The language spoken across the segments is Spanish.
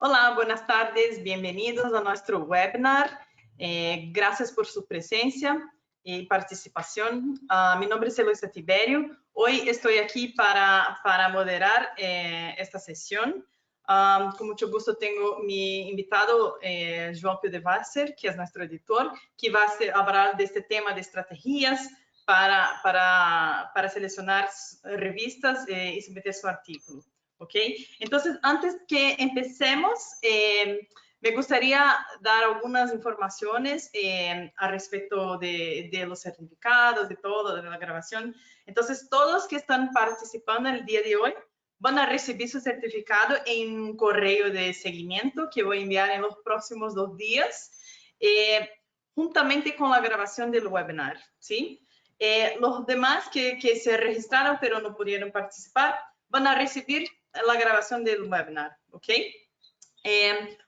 Olá, buenas tardes, bienvenidos a nuestro webinar. Gracias por su presencia y participación. Mi nombre es Eloisa Tiberio. Hoy estoy aquí para moderar esta sesión. Con mucho gusto tengo mi invitado, João Pildevasseur, que es nuestro editor, que va a hablar de este tema de estrategias para seleccionar revistas y someter su artículo. ¿Ok? Entonces, antes que empecemos, me gustaría dar algunas informaciones al respecto de los certificados, de todo, de la grabación. Entonces, todos que están participando el día de hoy van a recibir su certificado en un correo de seguimiento que voy a enviar en los próximos 2 días, juntamente con la grabación del webinar, ¿sí? Los demás que se registraron pero no pudieron participar van a recibir la grabación del webinar, ¿ok?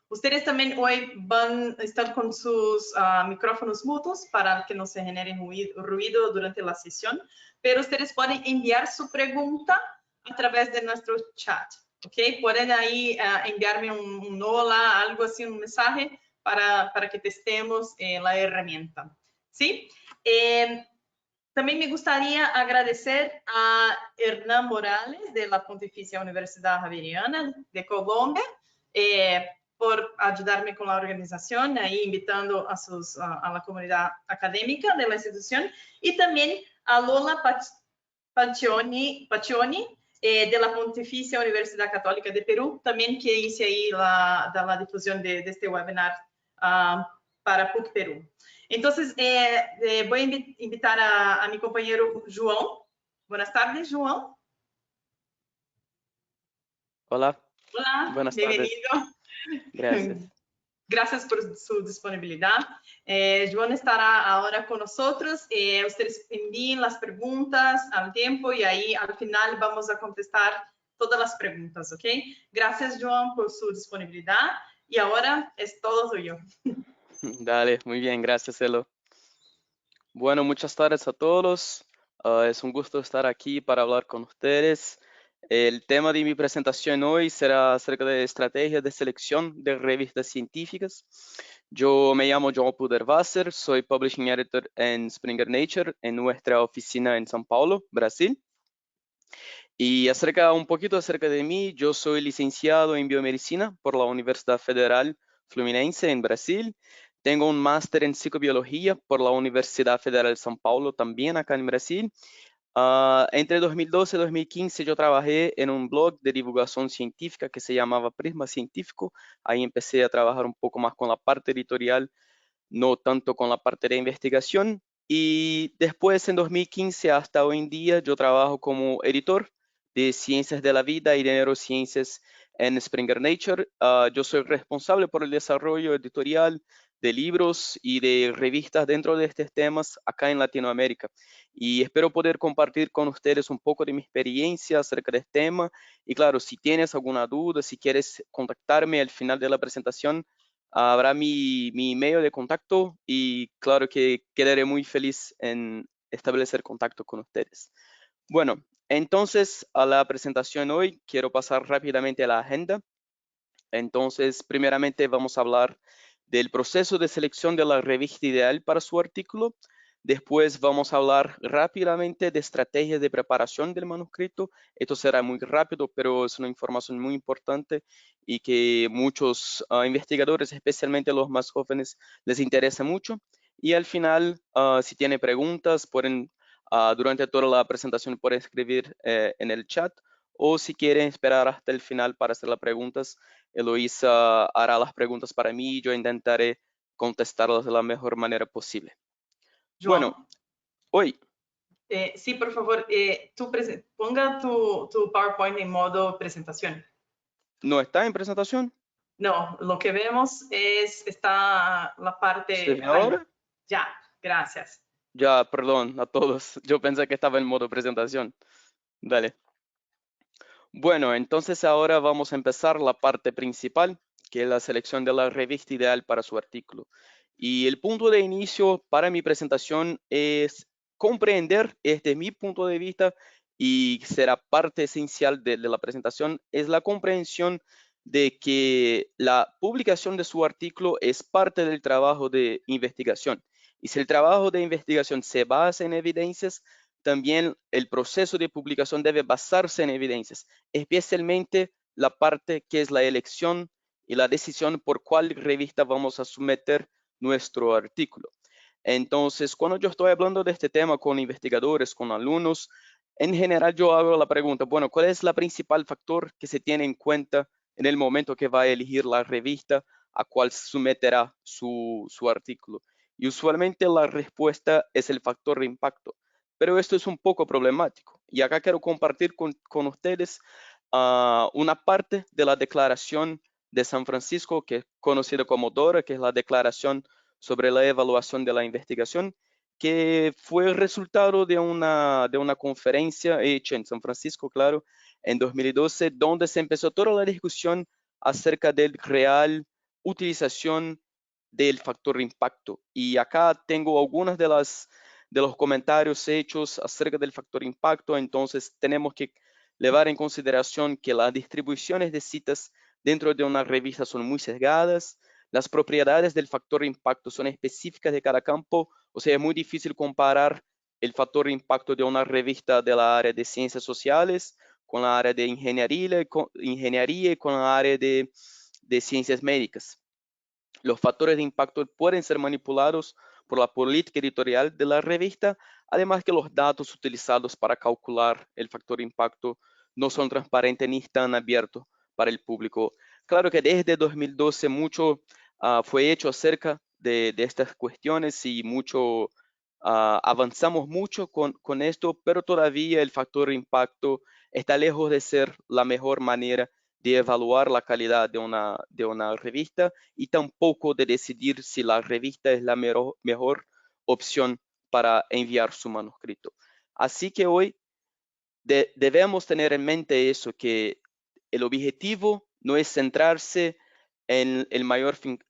Ustedes también hoy van a estar con sus micrófonos mudos para que no se genere ruido durante la sesión, pero ustedes pueden enviar su pregunta a través de nuestro chat, ¿ok? Pueden ahí enviarme un hola, algo así, un mensaje para que testemos la herramienta, ¿sí? También me gustaría agradecer a Hernán Morales de la Pontificia Universidad Javeriana de Colombia por ayudarme con la organización, ahí invitando a la comunidad académica de la institución, y también a Lola Pacioni de la Pontificia Universidad Católica de Perú, también que hice ahí la difusión de este webinar para PUC Perú. Entonces, voy a invitar a mi compañero João. Buenas tardes, João. Hola. Hola, Buenas bienvenido. tardes. Gracias. Gracias por su disponibilidad. João estará ahora con nosotros. Ustedes envíen las preguntas al tiempo y ahí al final vamos a contestar todas las preguntas, ¿ok? Gracias, João, por su disponibilidad. Y ahora es todo suyo. Dale, muy bien, gracias, Elo. Bueno, muchas tardes a todos. Es un gusto estar aquí para hablar con ustedes. El tema de mi presentación hoy será acerca de estrategias de selección de revistas científicas. Yo me llamo João Pildevasseur, soy Publishing Editor en Springer Nature, en nuestra oficina en São Paulo, Brasil. Y un poquito acerca de mí, yo soy licenciado en biomedicina por la Universidad Federal Fluminense en Brasil. Tengo un máster en psicobiología por la Universidad Federal de São Paulo, también acá en Brasil. Entre 2012 y 2015 yo trabajé en un blog de divulgación científica que se llamaba Prisma Científico. Ahí empecé a trabajar un poco más con la parte editorial, no tanto con la parte de investigación. Y después, en 2015 hasta hoy en día, yo trabajo como editor de ciencias de la vida y de neurociencias en Springer Nature. Yo soy responsable por el desarrollo editorial de libros y de revistas dentro de estos temas acá en Latinoamérica. Y espero poder compartir con ustedes un poco de mi experiencia acerca de este tema. Y claro, si tienes alguna duda, si quieres contactarme al final de la presentación, habrá mi email de contacto y claro que quedaré muy feliz en establecer contacto con ustedes. Bueno, entonces a la presentación hoy quiero pasar rápidamente a la agenda. Entonces, primeramente vamos a hablar del proceso de selección de la revista ideal para su artículo. Después vamos a hablar rápidamente de estrategias de preparación del manuscrito. Esto será muy rápido, pero es una información muy importante y que muchos investigadores, especialmente los más jóvenes, les interesa mucho. Y al final, si tienen preguntas, pueden, durante toda la presentación, pueden escribir en el chat, o si quieren esperar hasta el final para hacer las preguntas, Eloisa hará las preguntas para mí y yo intentaré contestarlas de la mejor manera posible. João. Bueno, hoy. Sí, por favor, ponga tu PowerPoint en modo presentación. ¿No está en presentación? No, lo que vemos está la parte... ¿Se ve ahora? Ya, gracias. Ya, perdón a todos. Yo pensé que estaba en modo presentación. Dale. Bueno, entonces ahora vamos a empezar la parte principal, que es la selección de la revista ideal para su artículo. Y el punto de inicio para mi presentación es comprender, desde mi punto de vista, y será parte esencial de la presentación, es la comprensión de que la publicación de su artículo es parte del trabajo de investigación. Y si el trabajo de investigación se basa en evidencias, también el proceso de publicación debe basarse en evidencias, especialmente la parte que es la elección y la decisión por cuál revista vamos a someter nuestro artículo. Entonces, cuando yo estoy hablando de este tema con investigadores, con alumnos, en general yo hago la pregunta, bueno, ¿cuál es el principal factor que se tiene en cuenta en el momento que va a elegir la revista a cual someterá su artículo? Y usualmente la respuesta es el factor de impacto, pero esto es un poco problemático. Y acá quiero compartir con ustedes una parte de la Declaración de San Francisco, que es conocida como DORA, que es la Declaración sobre la Evaluación de la Investigación, que fue el resultado de una conferencia hecha en San Francisco, claro, en 2012, donde se empezó toda la discusión acerca de la real utilización del factor impacto. Y acá tengo algunas de los comentarios hechos acerca del factor impacto. Entonces tenemos que llevar en consideración que las distribuciones de citas dentro de una revista son muy sesgadas. Las propiedades del factor impacto son específicas de cada campo, o sea, es muy difícil comparar el factor impacto de una revista de la área de ciencias sociales con la área de ingeniería y con la área de ciencias médicas. Los factores de impacto pueden ser manipulados por la política editorial de la revista, además que los datos utilizados para calcular el factor impacto no son transparentes ni están abiertos para el público. Claro que desde 2012 mucho fue hecho acerca de estas cuestiones y avanzamos mucho con esto, pero todavía el factor impacto está lejos de ser la mejor manera de evaluar la calidad de una revista y tampoco de decidir si la revista es la mejor opción para enviar su manuscrito. Así que hoy debemos tener en mente eso, que el objetivo no es centrarse en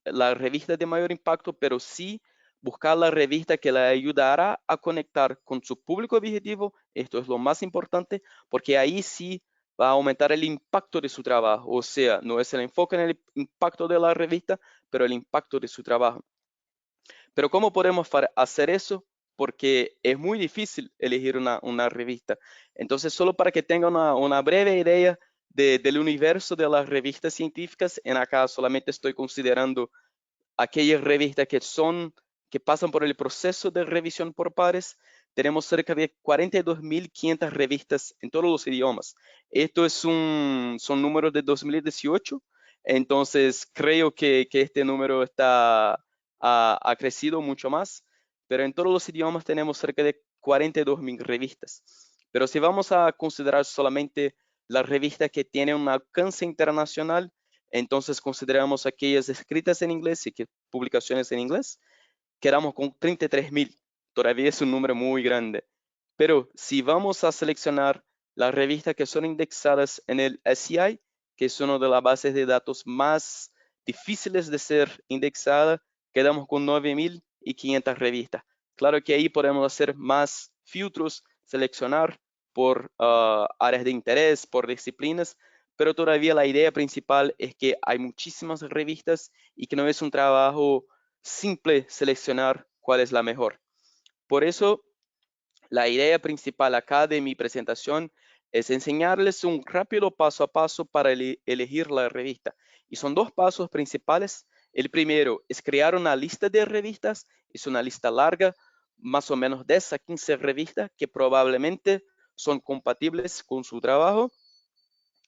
la revista de mayor impacto, pero sí buscar la revista que le ayudará a conectar con su público objetivo. Esto es lo más importante, porque ahí sí va a aumentar el impacto de su trabajo. O sea, no es el enfoque en el impacto de la revista, pero el impacto de su trabajo. Pero ¿cómo podemos hacer eso? Porque es muy difícil elegir una revista. Entonces, solo para que tengan una breve idea del universo de las revistas científicas, en acá solamente estoy considerando aquellas revistas que pasan por el proceso de revisión por pares. Tenemos cerca de 42.500 revistas en todos los idiomas. Esto son números de 2018, entonces creo que este número ha crecido mucho más, pero en todos los idiomas tenemos cerca de 42.000 revistas. Pero si vamos a considerar solamente las revistas que tienen un alcance internacional, entonces consideramos aquellas escritas en inglés y que publicaciones en inglés, quedamos con 33.000. Todavía es un número muy grande. Pero si vamos a seleccionar las revistas que son indexadas en el SCI, que es una de las bases de datos más difíciles de ser indexada, quedamos con 9.500 revistas. Claro que ahí podemos hacer más filtros, seleccionar por áreas de interés, por disciplinas, pero todavía la idea principal es que hay muchísimas revistas y que no es un trabajo simple seleccionar cuál es la mejor. Por eso, la idea principal acá de mi presentación es enseñarles un rápido paso a paso para elegir la revista. Y son dos pasos principales. El primero es crear una lista de revistas. Es una lista larga, más o menos 10 a 15 revistas que probablemente son compatibles con su trabajo.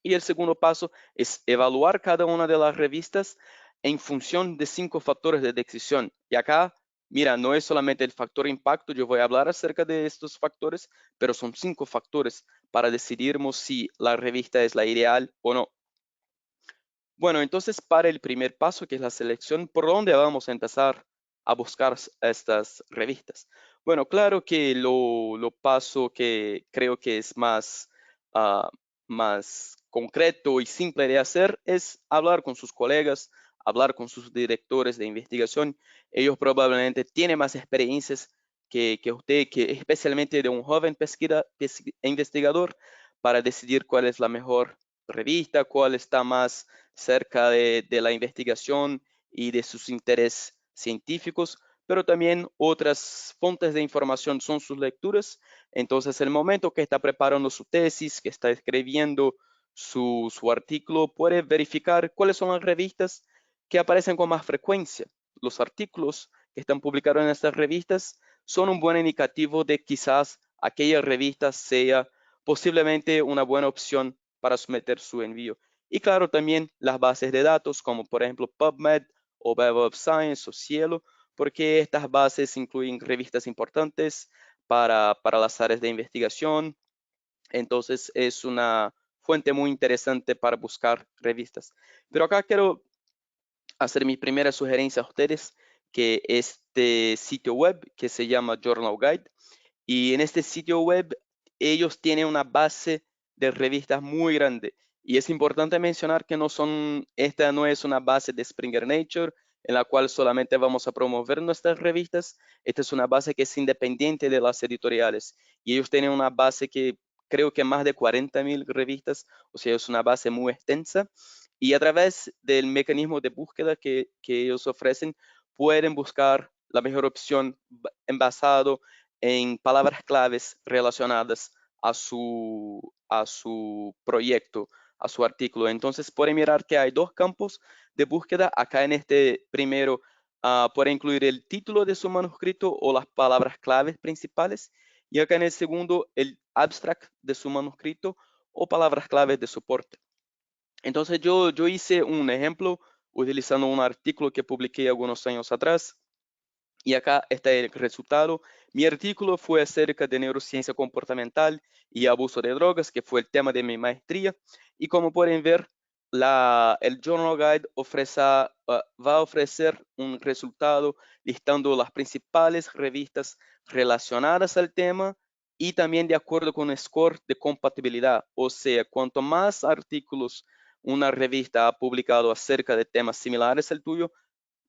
Y el segundo paso es evaluar cada una de las revistas en función de 5 factores de decisión. Y acá, mira, no es solamente el factor impacto, yo voy a hablar acerca de estos factores, pero son 5 factores para decidirmos si la revista es la ideal o no. Bueno, entonces para el primer paso, que es la selección, ¿por dónde vamos a empezar a buscar estas revistas? Bueno, claro que lo paso que creo que es ah, más concreto y simple de hacer es hablar con sus colegas, hablar con sus directores de investigación. Ellos probablemente tienen más experiencias que usted, que especialmente de un joven investigador, para decidir cuál es la mejor revista, cuál está más cerca de la investigación y de sus intereses científicos, pero también otras fuentes de información son sus lecturas. Entonces, el momento que está preparando su tesis, que está escribiendo su artículo, puede verificar cuáles son las revistas que aparecen con más frecuencia. Los artículos que están publicados en estas revistas son un buen indicativo de quizás aquella revista sea posiblemente una buena opción para someter su envío. Y claro, también las bases de datos, como por ejemplo PubMed o Web of Science o Cielo, porque estas bases incluyen revistas importantes para las áreas de investigación. Entonces es una fuente muy interesante para buscar revistas. Pero acá quiero hacer mi primera sugerencia a ustedes, que este sitio web que se llama Journal Guide. Y en este sitio web ellos tienen una base de revistas muy grande. Y es importante mencionar que esta no es una base de Springer Nature en la cual solamente vamos a promover nuestras revistas. Esta es una base que es independiente de las editoriales. Y ellos tienen una base que creo que más de 40.000 revistas, o sea, es una base muy extensa. Y a través del mecanismo de búsqueda que ellos ofrecen, pueden buscar la mejor opción basado en palabras claves relacionadas a su proyecto, a su artículo. Entonces, pueden mirar que hay dos campos de búsqueda. Acá en este primero, puede incluir el título de su manuscrito o las palabras claves principales. Y acá en el segundo, el abstract de su manuscrito o palabras claves de soporte. Entonces, yo hice un ejemplo utilizando un artículo que publiqué algunos años atrás. Y acá está el resultado. Mi artículo fue acerca de neurociencia comportamental y abuso de drogas, que fue el tema de mi maestría. Y como pueden ver, el Journal Guide va a ofrecer un resultado listando las principales revistas relacionadas al tema y también de acuerdo con un score de compatibilidad. O sea, cuanto más artículos una revista ha publicado acerca de temas similares al tuyo,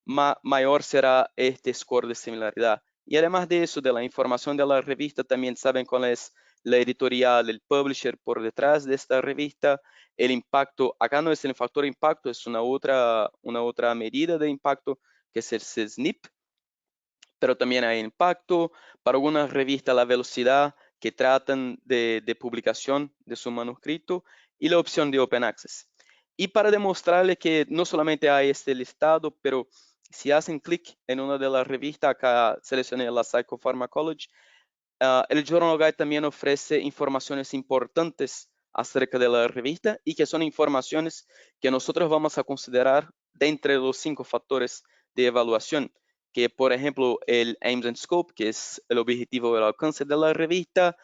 mayor será este score de similaridad. Y además de eso, de la información de la revista, también saben cuál es la editorial, el publisher por detrás de esta revista, el impacto. Acá no es el factor impacto, es una otra medida de impacto, que es el SNP, pero también hay impacto. Para algunas revistas, la velocidad que tratan de publicación de su manuscrito y la opción de Open Access. Y para demostrarle que no solamente hay este listado, pero si hacen clic en una de las revistas, acá seleccioné la Psychopharmacology, el Journal Guide también ofrece informaciones importantes acerca de la revista y que son informaciones que nosotros vamos a considerar de entre los 5 factores de evaluación, que por ejemplo el Aims and Scope, que es el objetivo del alcance de la revista,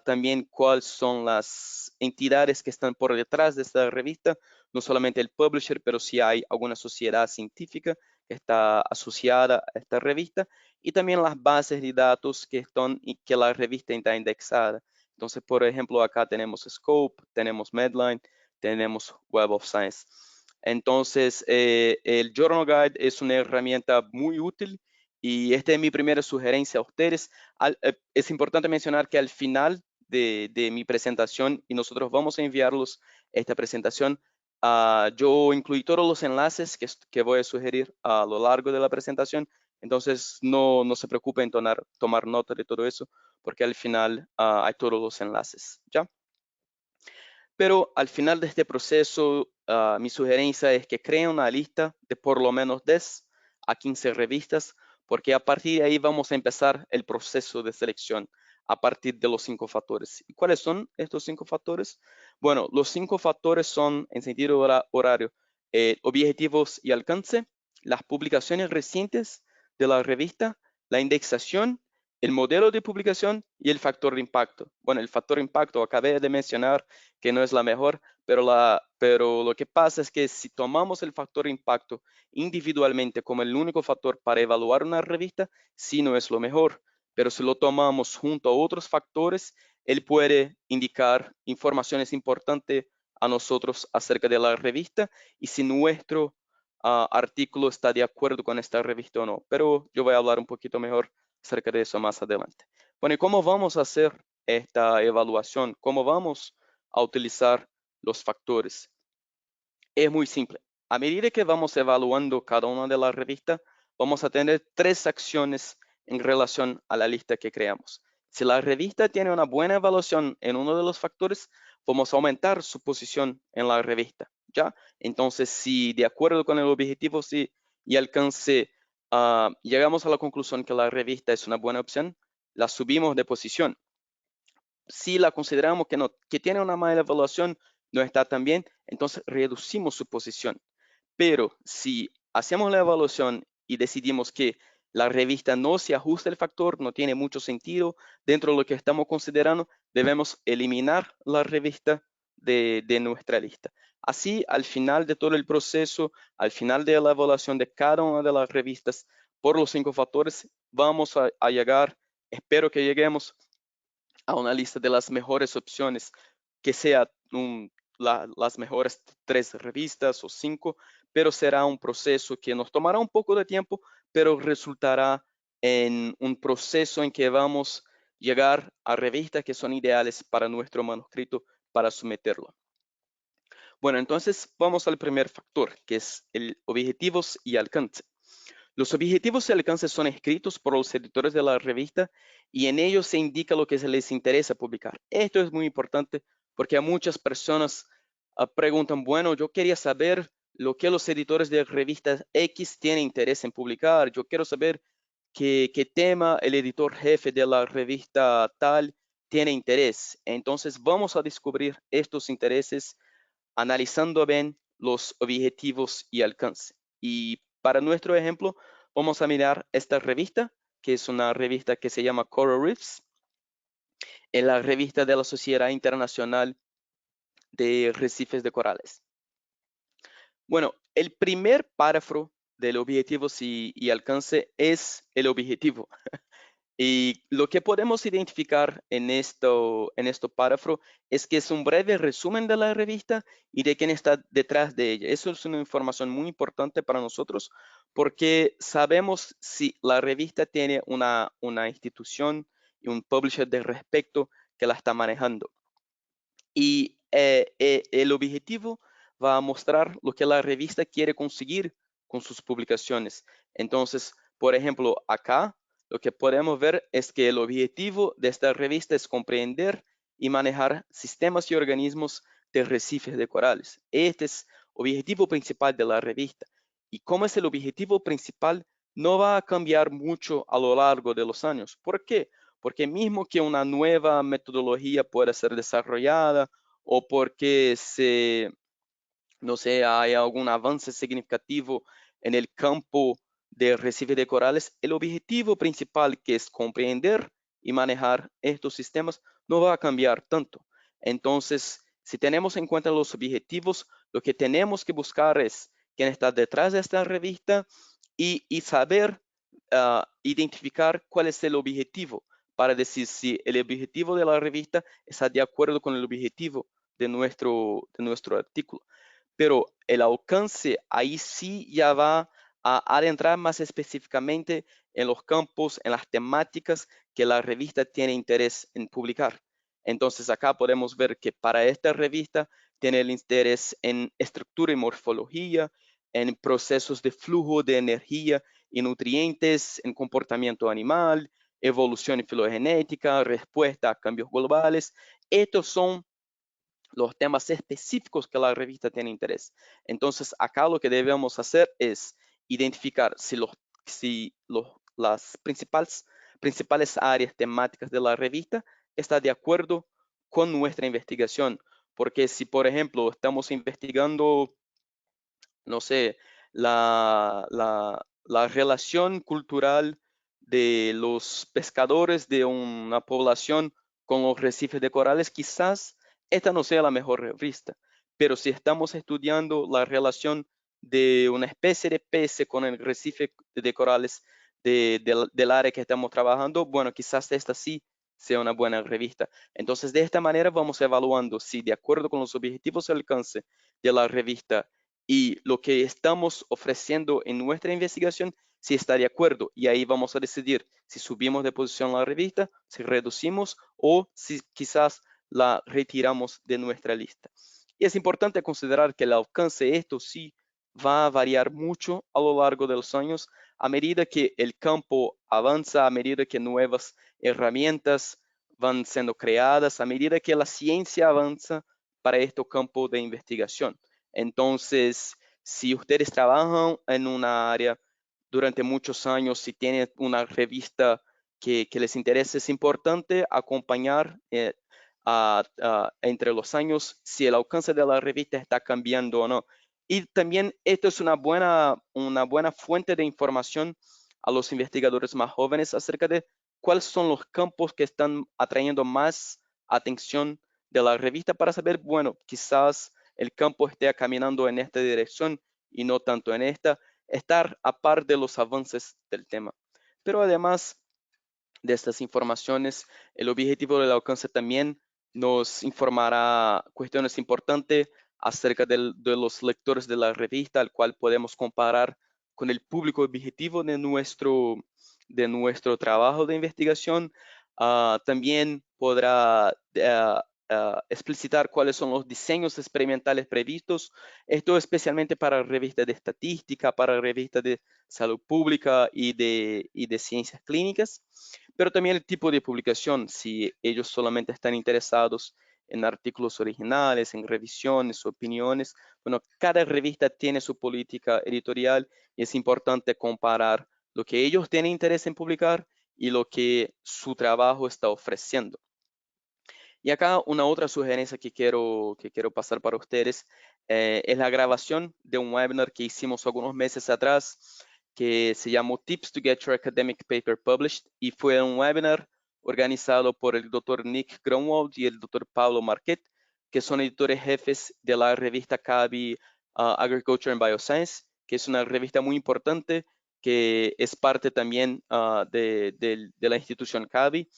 también cuáles son las entidades que están por detrás de esta revista, no solamente el publisher, pero si hay alguna sociedad científica que está asociada a esta revista, y también las bases de datos que la revista está indexada. Entonces, por ejemplo, acá tenemos Scope, tenemos Medline, tenemos Web of Science. Entonces, el Journal Guide es una herramienta muy útil y esta es mi primera sugerencia a ustedes. Es importante mencionar que al final de mi presentación, y nosotros vamos a enviarlos esta presentación, yo incluí todos los enlaces que voy a sugerir a lo largo de la presentación. Entonces, no se preocupen en tomar nota de todo eso, porque al final hay todos los enlaces, ¿ya? Pero al final de este proceso, mi sugerencia es que creen una lista de por lo menos 10 a 15 revistas, porque a partir de ahí vamos a empezar el proceso de selección a partir de los 5 factores. ¿Y cuáles son estos 5 factores? Bueno, los 5 factores son, en sentido horario, objetivos y alcance, las publicaciones recientes de la revista, la indexación, el modelo de publicación y el factor de impacto. Bueno, el factor de impacto acabé de mencionar que no es la mejor, pero lo que pasa es que si tomamos el factor de impacto individualmente como el único factor para evaluar una revista, sí no es lo mejor. Pero si lo tomamos junto a otros factores, él puede indicar informaciones importantes a nosotros acerca de la revista y si nuestro artículo está de acuerdo con esta revista o no. Pero yo voy a hablar un poquito mejor acerca de eso más adelante. Bueno, ¿y cómo vamos a hacer esta evaluación? ¿Cómo vamos a utilizar los factores. Es muy simple. A medida que vamos evaluando cada una de las revistas, vamos a tener 3 acciones en relación a la lista que creamos. Si la revista tiene una buena evaluación en uno de los factores, vamos a aumentar su posición en la revista, ¿ya? Entonces, si de acuerdo con el objetivo y alcance, llegamos a la conclusión que la revista es una buena opción, la subimos de posición. Si la consideramos que tiene una mala evaluación, no está tan bien, entonces reducimos su posición. Pero si hacemos la evaluación y decidimos que la revista no se ajusta al factor, no tiene mucho sentido dentro de lo que estamos considerando, debemos eliminar la revista de nuestra lista. Así, al final de todo el proceso, al final de la evaluación de cada una de las revistas por los 5 factores, vamos a llegar, espero que lleguemos a una lista de las mejores opciones, que sea las mejores 3 revistas o 5, pero será un proceso que nos tomará un poco de tiempo, pero resultará en un proceso en que vamos a llegar a revistas que son ideales para nuestro manuscrito para someterlo. Bueno, entonces vamos al primer factor, que es el objetivos y alcance. Los objetivos y alcance son escritos por los editores de la revista y en ellos se indica lo que se les interesa publicar. Esto es muy importante porque a muchas personas preguntan, bueno, yo quería saber lo que los editores de revistas X tienen interés en publicar. Yo quiero saber qué tema el editor jefe de la revista tal tiene interés. Entonces vamos a descubrir estos intereses analizando bien los objetivos y alcance. Y para nuestro ejemplo, vamos a mirar esta revista, que es una revista que se llama Coral Reefs, en la revista de la Sociedad Internacional de Arrecifes de Corales. Bueno, el primer párrafo del objetivos y alcance es el objetivo. Y lo que podemos identificar en esto párrafo es que es un breve resumen de la revista y de quién está detrás de ella. Eso es una información muy importante para nosotros porque sabemos si la revista tiene una institución y un publisher de respecto que la está manejando. Y el objetivo va a mostrar lo que la revista quiere conseguir con sus publicaciones. Entonces, por ejemplo, acá lo que podemos ver es que el objetivo de esta revista es comprender y manejar sistemas y organismos de arrecifes de corales. Este es el objetivo principal de la revista. Y como es el objetivo principal, no va a cambiar mucho a lo largo de los años. ¿Por qué? Porque mismo que una nueva metodología pueda ser desarrollada o porque no sé, hay algún avance significativo en el campo de arrecifes de corales, el objetivo principal, que es comprender y manejar estos sistemas, no va a cambiar tanto. Entonces, si tenemos en cuenta los objetivos, lo que tenemos que buscar es quién está detrás de esta revista y saber identificar cuál es el objetivo para decir si el objetivo de la revista está de acuerdo con el objetivo de nuestro artículo. Pero el alcance ahí sí ya va a adentrar más específicamente en los campos, en las temáticas que la revista tiene interés en publicar. Entonces acá podemos ver que para esta revista tiene el interés en estructura y morfología, en procesos de flujo de energía y nutrientes, en comportamiento animal, evolución y filogenética, respuesta a cambios globales. Estos son los temas específicos que la revista tiene interés. Entonces, acá lo que debemos hacer es identificar si las principales áreas temáticas de la revista están de acuerdo con nuestra investigación. Porque si, por ejemplo, estamos investigando, no sé, la relación cultural de los pescadores de una población con los arrecifes de corales, quizás esta no sea la mejor revista. Pero si estamos estudiando la relación de una especie de pez con el arrecife de corales del área que estamos trabajando, bueno, quizás esta sí sea una buena revista. Entonces, de esta manera vamos evaluando si de acuerdo con los objetivos de alcance de la revista y lo que estamos ofreciendo en nuestra investigación, si está de acuerdo. Y ahí vamos a decidir si subimos de posición la revista, si reducimos o si quizás la retiramos de nuestra lista. Y es importante considerar que el alcance, esto sí, va a variar mucho a lo largo de los años a medida que el campo avanza, a medida que nuevas herramientas van siendo creadas, a medida que la ciencia avanza para este campo de investigación. Entonces, si ustedes trabajan en una área durante muchos años, si tienen una revista que les interesa, es importante acompañar entre los años si el alcance de la revista está cambiando o no. Y también esto es una buena fuente de información a los investigadores más jóvenes acerca de cuáles son los campos que están atrayendo más atención de la revista para saber, bueno, quizás el campo esté caminando en esta dirección y no tanto en esta, estar a par de los avances del tema. Pero además de estas informaciones, el objetivo del alcance también nos informará cuestiones importantes acerca de los lectores de la revista, al cual podemos comparar con el público objetivo de nuestro trabajo de investigación. También podrá explicitar cuáles son los diseños experimentales previstos, esto especialmente para revistas de estadística, para revistas de salud pública y de ciencias clínicas, pero también el tipo de publicación, si ellos solamente están interesados en artículos originales, en revisiones, opiniones. Bueno, cada revista tiene su política editorial y es importante comparar lo que ellos tienen interés en publicar y lo que su trabajo está ofreciendo. Y acá una otra sugerencia que quiero pasar para ustedes es la grabación de un webinar que hicimos algunos meses atrás que se llamó Tips to Get Your Academic Paper Published y fue un webinar organizado por el Dr. Nick Grunwald y el Dr. Pablo Marquet, que son editores jefes de la revista CABI Agriculture and Bioscience, que es una revista muy importante que es parte también de la institución CABI.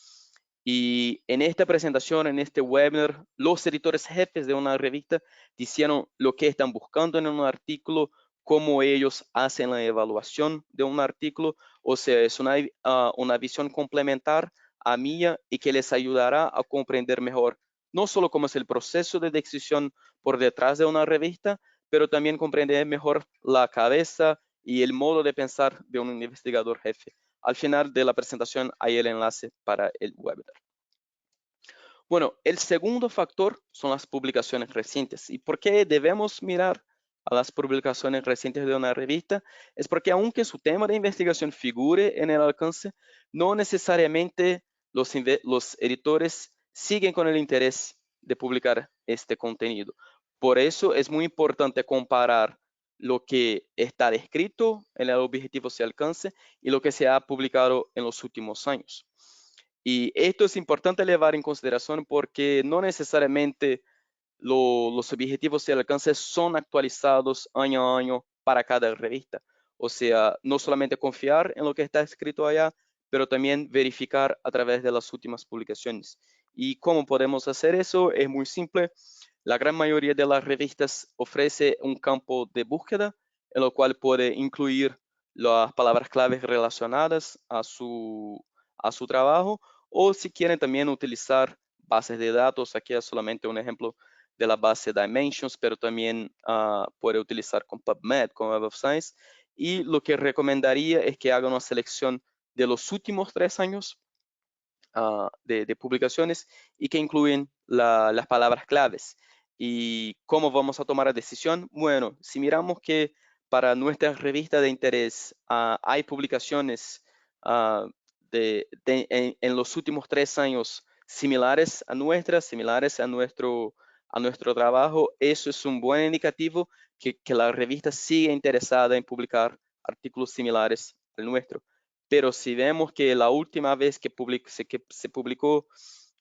Y en esta presentación, en este webinar, los editores jefes de una revista dijeron lo que están buscando en un artículo, cómo ellos hacen la evaluación de un artículo. O sea, es una visión complementar a mía y que les ayudará a comprender mejor, no solo cómo es el proceso de decisión por detrás de una revista, pero también comprender mejor la cabeza y el modo de pensar de un investigador jefe. Al final de la presentación hay el enlace para el webinar. Bueno, el segundo factor son las publicaciones recientes. ¿Y por qué debemos mirar a las publicaciones recientes de una revista? Es porque aunque su tema de investigación figure en el alcance, no necesariamente los editores siguen con el interés de publicar este contenido. Por eso es muy importante comparar lo que está descrito en el objetivo de alcance y lo que se ha publicado en los últimos años. Y esto es importante llevar en consideración porque no necesariamente los objetivos de alcance son actualizados año a año para cada revista. O sea, no solamente confiar en lo que está escrito allá, pero también verificar a través de las últimas publicaciones. ¿Y cómo podemos hacer eso? Es muy simple. La gran mayoría de las revistas ofrece un campo de búsqueda, en lo cual puede incluir las palabras claves relacionadas a su trabajo, o si quieren también utilizar bases de datos. Aquí es solamente un ejemplo de la base Dimensions, pero también puede utilizar con PubMed, con Web of Science. Y lo que recomendaría es que hagan una selección de los últimos 3 años de publicaciones y que incluyen las palabras claves. ¿Y cómo vamos a tomar la decisión? Bueno, si miramos que para nuestra revista de interés hay publicaciones en los últimos 3 años similares a nuestras, similares a nuestro trabajo, eso es un buen indicativo que la revista sigue interesada en publicar artículos similares al nuestro. Pero si vemos que la última vez que se publicó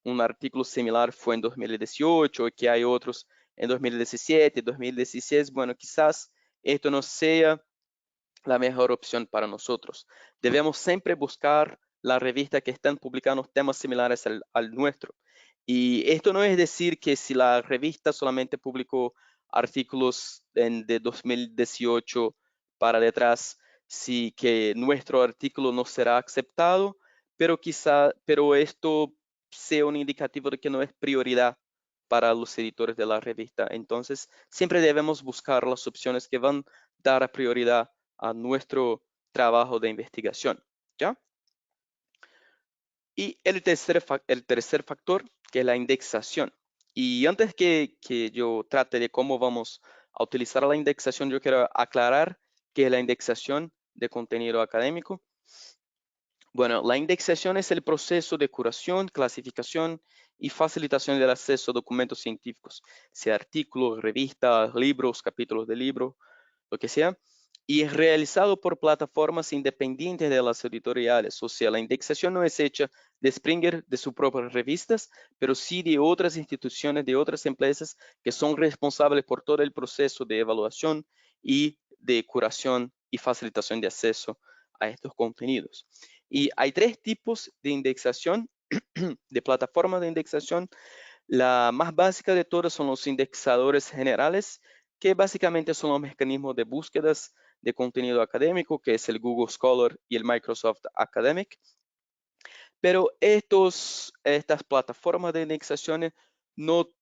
un artículo similar fue en 2018 y que hay otros en 2017, 2016, bueno, quizás esto no sea la mejor opción para nosotros. Debemos siempre buscar la revista que están publicando temas similares al nuestro. Y esto no es decir que si la revista solamente publicó artículos de 2018 para detrás, sí que nuestro artículo no será aceptado, pero esto sea un indicativo de que no es prioridad para los editores de la revista. Entonces, siempre debemos buscar las opciones que van a dar prioridad a nuestro trabajo de investigación, ¿ya? Y el tercer factor, que es la indexación. Y antes que yo trate de cómo vamos a utilizar la indexación, yo quiero aclarar qué es la indexación de contenido académico. Bueno, la indexación es el proceso de curación, clasificación y facilitación del acceso a documentos científicos, sea artículos, revistas, libros, capítulos de libro, lo que sea, y es realizado por plataformas independientes de las editoriales. O sea, la indexación no es hecha de Springer, de sus propias revistas, pero sí de otras instituciones, de otras empresas que son responsables por todo el proceso de evaluación y de curación y facilitación de acceso a estos contenidos. Y hay tres tipos de indexación, de plataformas de indexación. La más básica de todas son los indexadores generales, que básicamente son los mecanismos de búsquedas de contenido académico, que es el Google Scholar y el Microsoft Academic. Pero estas plataformas de indexaciones no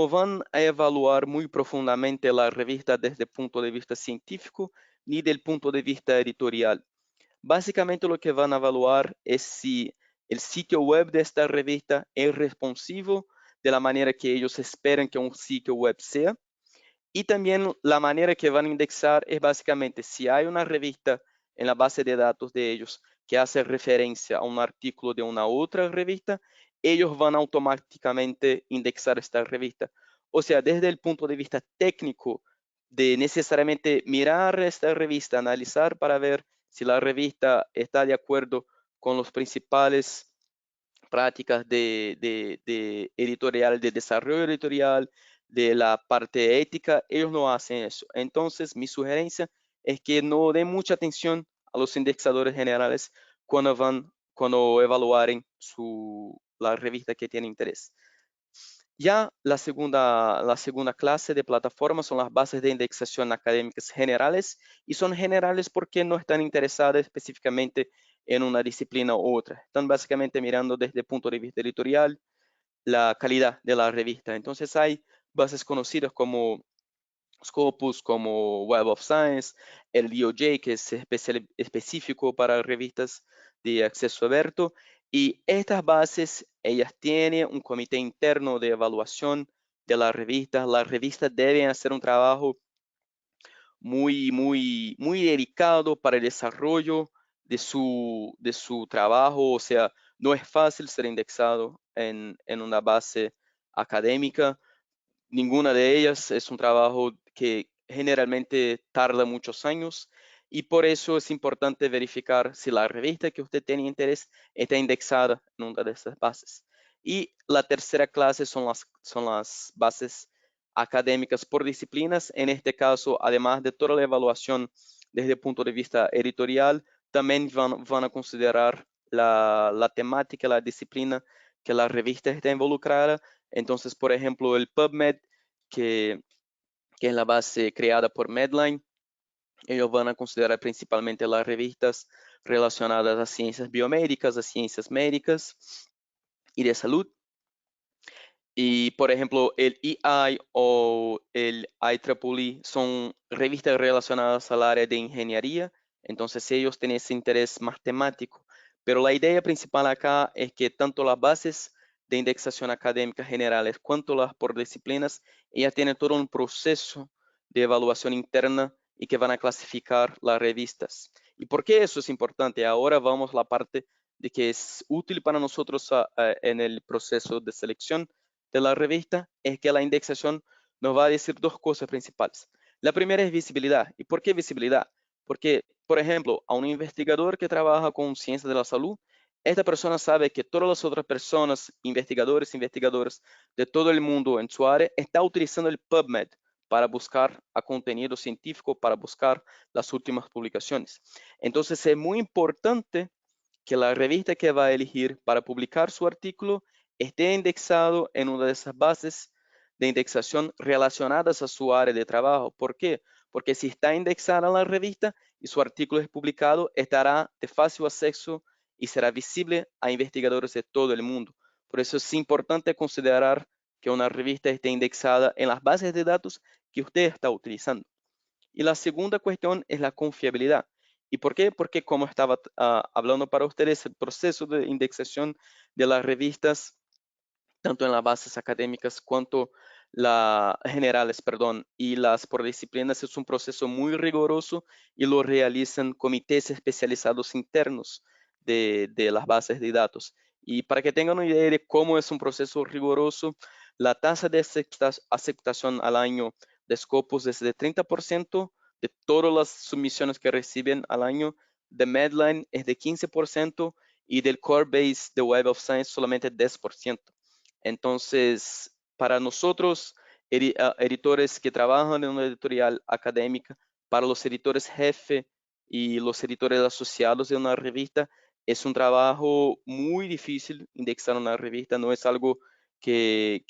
van a evaluar muy profundamente la revista desde el punto de vista científico ni del punto de vista editorial. Básicamente lo que van a evaluar es si el sitio web de esta revista es responsivo de la manera que ellos esperan que un sitio web sea. Y también la manera que van a indexar es básicamente si hay una revista en la base de datos de ellos que hace referencia a un artículo de una otra revista, ellos van a automáticamente indexar esta revista. O sea, desde el punto de vista técnico, de necesariamente mirar esta revista, analizar para ver si la revista está de acuerdo con los principales prácticas de editorial, de desarrollo editorial, de la parte ética, ellos no hacen eso. Entonces, mi sugerencia es que no den mucha atención a los indexadores generales cuando evaluaren la revista que tiene interés. Ya la segunda clase de plataformas son las bases de indexación académicas generales, y son generales porque no están interesadas específicamente en una disciplina u otra. Están básicamente mirando desde el punto de vista editorial la calidad de la revista. Entonces hay bases conocidas como Scopus, como Web of Science, el DOJ, que es específico para revistas de acceso abierto. Y estas bases, ellas tienen un comité interno de evaluación de las revistas. Las revistas deben hacer un trabajo muy dedicado para el desarrollo de su trabajo. O sea, no es fácil ser indexado en una base académica. Ninguna de ellas es un trabajo que generalmente tarda muchos años, y por eso es importante verificar si la revista que usted tiene interés está indexada en una de estas bases. Y la tercera clase son las bases académicas por disciplinas. En este caso, además de toda la evaluación desde el punto de vista editorial, también van a considerar la temática, la disciplina que la revista está involucrada. Entonces, por ejemplo, el PubMed, que es la base creada por Medline, ellos van a considerar principalmente las revistas relacionadas a ciencias biomédicas, a ciencias médicas y de salud. Y, por ejemplo, el EI o el IEEE son revistas relacionadas al área de ingeniería, entonces ellos tienen ese interés más temático. Pero la idea principal acá es que tanto las bases de indexación académica generales cuanto las por disciplinas, ellas tienen todo un proceso de evaluación interna y que van a clasificar las revistas. ¿Y por qué eso es importante? Ahora vamos a la parte de que es útil para nosotros en el proceso de selección de la revista. Es que la indexación nos va a decir dos cosas principales. La primera es visibilidad. ¿Y por qué visibilidad? Porque, por ejemplo, a un investigador que trabaja con ciencias de la salud, esta persona sabe que todas las otras personas, investigadores de todo el mundo en su área, están utilizando el PubMed para buscar a contenido científico, para buscar las últimas publicaciones. Entonces es muy importante que la revista que va a elegir para publicar su artículo esté indexado en una de esas bases de indexación relacionadas a su área de trabajo. ¿Por qué? Porque si está indexada la revista y su artículo es publicado, estará de fácil acceso y será visible a investigadores de todo el mundo. Por eso es importante considerar que una revista esté indexada en las bases de datos que usted está utilizando. Y la segunda cuestión es la confiabilidad. ¿Y por qué? Porque como estaba hablando para ustedes, el proceso de indexación de las revistas, tanto en las bases académicas cuanto las generales, perdón, y las por disciplinas, es un proceso muy riguroso y lo realizan comités especializados internos de las bases de datos. Y para que tengan una idea de cómo es un proceso riguroso, la tasa de aceptación al año de Scopus es de 30% de todas las submisiones que reciben al año. De Medline es de 15% y del Core Base de Web of Science solamente 10%. Entonces, para nosotros, editores que trabajan en una editorial académica, para los editores jefe y los editores asociados de una revista, es un trabajo muy difícil indexar una revista, no es algo que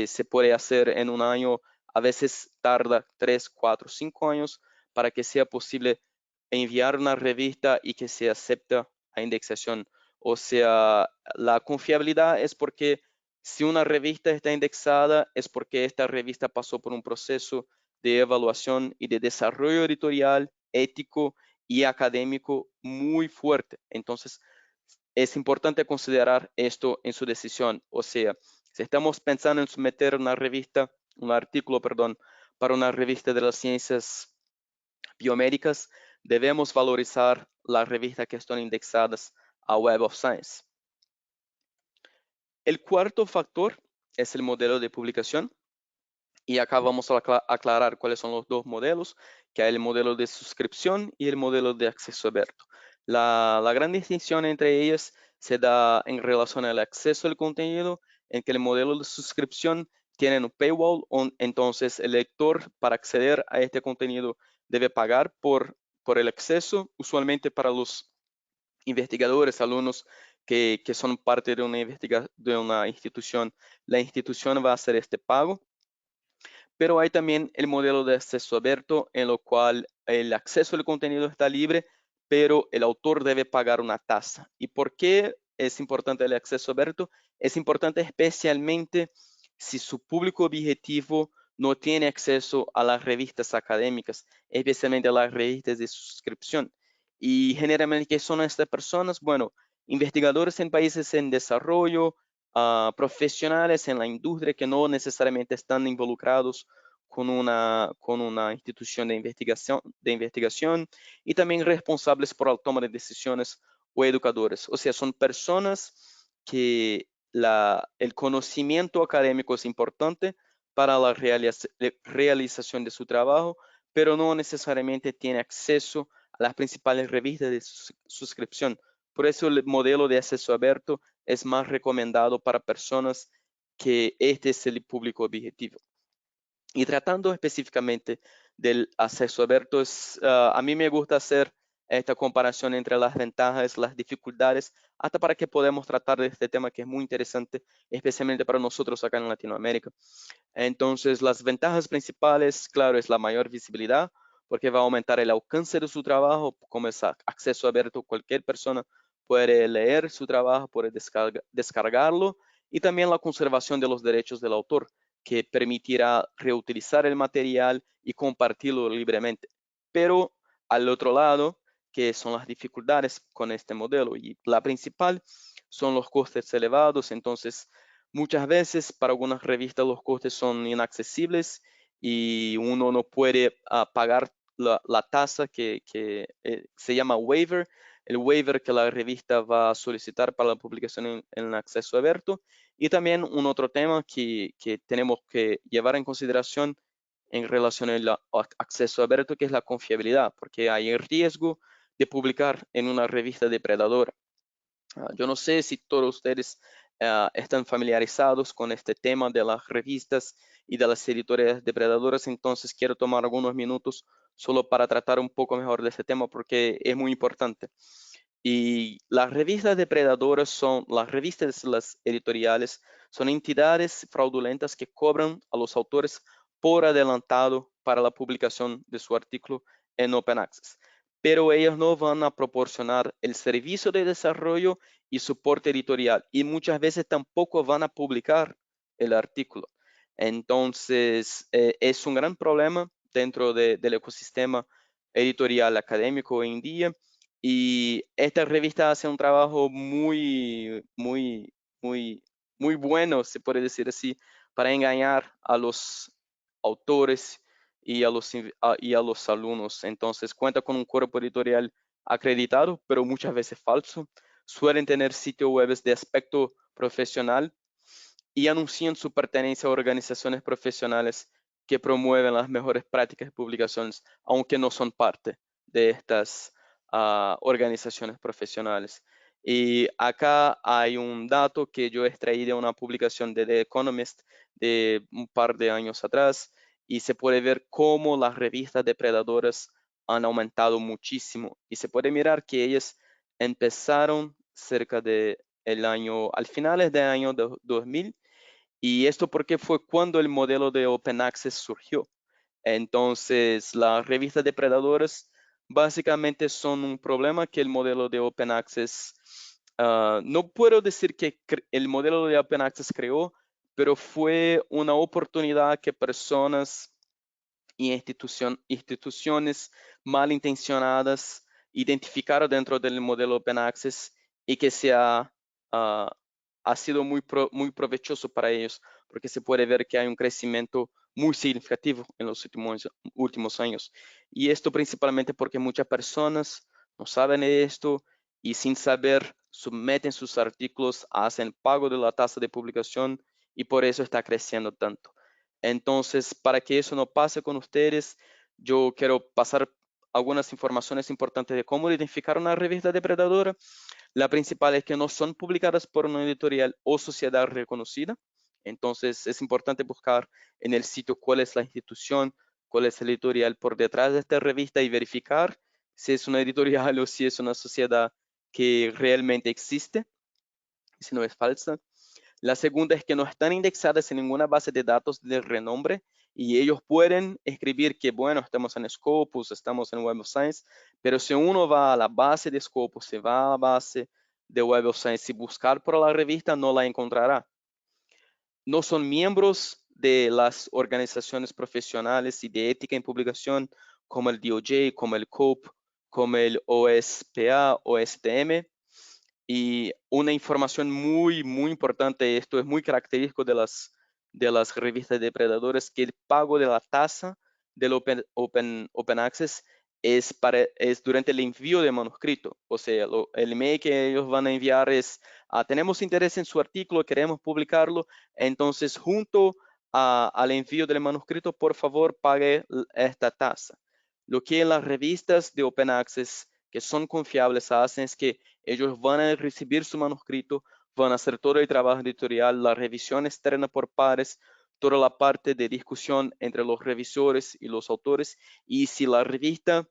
se puede hacer en un año, a veces tarda 3, 4, 5 años para que sea posible enviar una revista y que se acepte a indexación. O sea, la confiabilidad es porque si una revista está indexada es porque esta revista pasó por un proceso de evaluación y de desarrollo editorial, ético y académico muy fuerte. Entonces, es importante considerar esto en su decisión. O sea, si estamos pensando en someter una revista, un artículo, perdón, para una revista de las ciencias biomédicas, debemos valorizar las revistas que están indexadas a Web of Science. El cuarto factor es el modelo de publicación. Y acá vamos a aclarar cuáles son los dos modelos, que hay el modelo de suscripción y el modelo de acceso abierto. La gran distinción entre ellas se da en relación al acceso al contenido, en que el modelo de suscripción tiene un paywall, entonces el lector para acceder a este contenido debe pagar por el acceso, usualmente para los investigadores, alumnos que son parte de una institución. La institución va a hacer este pago, pero hay también el modelo de acceso abierto en lo cual el acceso al contenido está libre, pero el autor debe pagar una tasa. ¿Y por qué es importante el acceso abierto? Es importante especialmente si su público objetivo no tiene acceso a las revistas académicas, especialmente a las revistas de suscripción. Y generalmente, ¿qué son estas personas? Bueno, investigadores en países en desarrollo, profesionales en la industria que no necesariamente están involucrados con una institución de investigación y también responsables por la toma de decisiones o educadores. O sea, son personas que el conocimiento académico es importante para la realización de su trabajo, pero no necesariamente tiene acceso a las principales revistas de suscripción. Por eso el modelo de acceso abierto es más recomendado para personas que este es el público objetivo. Y tratando específicamente del acceso abierto, a mí me gusta hacer esta comparación entre las ventajas, las dificultades, hasta para que podamos tratar de este tema que es muy interesante, especialmente para nosotros acá en Latinoamérica. Entonces, las ventajas principales, claro, es la mayor visibilidad, porque va a aumentar el alcance de su trabajo, como es acceso abierto, cualquier persona puede leer su trabajo, puede descargarlo, y también la conservación de los derechos del autor, que permitirá reutilizar el material y compartirlo libremente. Pero al otro lado, que son las dificultades con este modelo, y la principal son los costes elevados. Entonces, muchas veces para algunas revistas los costes son inaccesibles y uno no puede pagar la tasa que se llama waiver, el waiver que la revista va a solicitar para la publicación en acceso abierto. Y también un otro tema que tenemos que llevar en consideración en relación al acceso abierto, que es la confiabilidad, porque hay el riesgo de publicar en una revista depredadora. Yo no sé si todos ustedes están familiarizados con este tema de las revistas y de las editoriales depredadoras, entonces quiero tomar algunos minutos solo para tratar un poco mejor de este tema porque es muy importante. Y las revistas depredadoras son, las revistas, las editoriales, son entidades fraudulentas que cobran a los autores por adelantado para la publicación de su artículo en Open Access. Pero ellas no van a proporcionar el servicio de desarrollo y soporte editorial y muchas veces tampoco van a publicar el artículo. Entonces, es un gran problema dentro del ecosistema editorial académico hoy en día, y esta revista hace un trabajo muy bueno, se puede decir así, para engañar a los autores y a los alumnos. Entonces, cuenta con un cuerpo editorial acreditado, pero muchas veces falso. Suelen tener sitios web de aspecto profesional y anuncian su pertenencia a organizaciones profesionales que promueven las mejores prácticas de publicaciones, aunque no son parte de estas organizaciones profesionales. Y acá hay un dato que yo extraí de una publicación de The Economist de un par de años atrás, y se puede ver cómo las revistas depredadoras han aumentado muchísimo. Y se puede mirar que ellas empezaron cerca de al finales del año 2000, y esto porque fue cuando el modelo de Open Access surgió. Entonces, las revistas depredadoras básicamente son un problema que el modelo de Open Access, no puedo decir que el modelo de Open Access creó, pero fue una oportunidad que personas y instituciones malintencionadas identificaron dentro del modelo Open Access, y que ha sido muy provechoso para ellos, porque se puede ver que hay un crecimiento muy significativo en los últimos años. Y esto principalmente porque muchas personas no saben de esto, y sin saber someten sus artículos, hacen pago de la tasa de publicación, y por eso está creciendo tanto. Entonces, para que eso no pase con ustedes, yo quiero pasar algunas informaciones importantes de cómo identificar una revista depredadora. La principal es que no son publicadas por una editorial o sociedad reconocida. Entonces, es importante buscar en el sitio cuál es la institución, cuál es el editorial por detrás de esta revista, y verificar si es una editorial o si es una sociedad que realmente existe, si no es falsa. La segunda es que no están indexadas en ninguna base de datos de renombre, y ellos pueden escribir que, bueno, estamos en Scopus, estamos en Web of Science, pero si uno va a la base de Scopus, se va a la base de Web of Science y buscar por la revista, no la encontrará. No son miembros de las organizaciones profesionales y de ética en publicación como el DOJ, como el COPE, como el OSPA, OSTM. Y una información muy importante, esto es muy característico de las revistas depredadoras, que el pago de la tasa del Open Access es durante el envío de manuscrito. O sea, el email que ellos van a enviar es, tenemos interés en su artículo, queremos publicarlo, entonces junto al envío del manuscrito, por favor, pague esta tasa. Lo que en las revistas de Open Access, que son confiables, hacen es que ellos van a recibir su manuscrito, van a hacer todo el trabajo editorial, la revisión externa por pares, toda la parte de discusión entre los revisores y los autores, y si la revista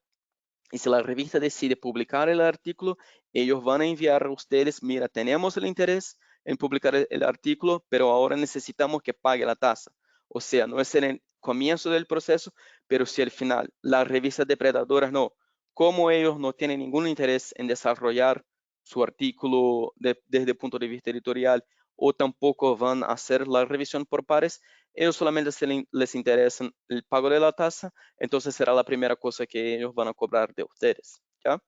decide publicar el artículo, ellos van a enviar a ustedes, mira, tenemos el interés en publicar el artículo, pero ahora necesitamos que pague la tasa. O sea, no es el comienzo del proceso, pero si al final las revistas depredadoras no, como ellos no tienen ningún interés en desarrollar su artículo desde el punto de vista editorial, o tampoco van a hacer la revisión por pares, ellos solamente les interesa el pago de la tasa, entonces será la primera cosa que ellos van a cobrar de ustedes, ¿ya?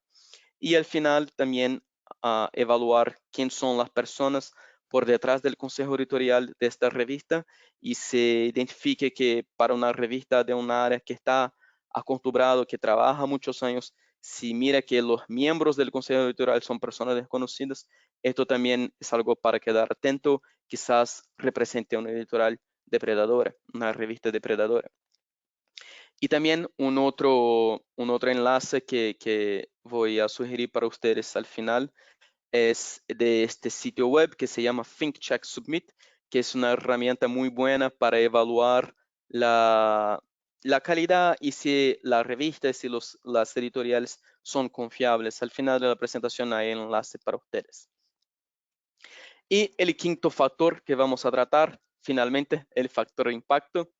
Y al final también evaluar quién son las personas por detrás del consejo editorial de esta revista, y se identifique que para una revista de un área que está acostumbrado, que trabaja muchos años, si mira que los miembros del consejo editorial son personas desconocidas, esto también es algo para quedar atento, quizás represente una editorial depredadora, una revista depredadora. Y también un otro enlace que voy a sugerir para ustedes al final es de este sitio web que se llama Think Check Submit, que es una herramienta muy buena para evaluar la calidad y si las revistas y las editoriales son confiables. Al final de la presentación hay el enlace para ustedes. Y el quinto factor que vamos a tratar, finalmente, el factor de impacto.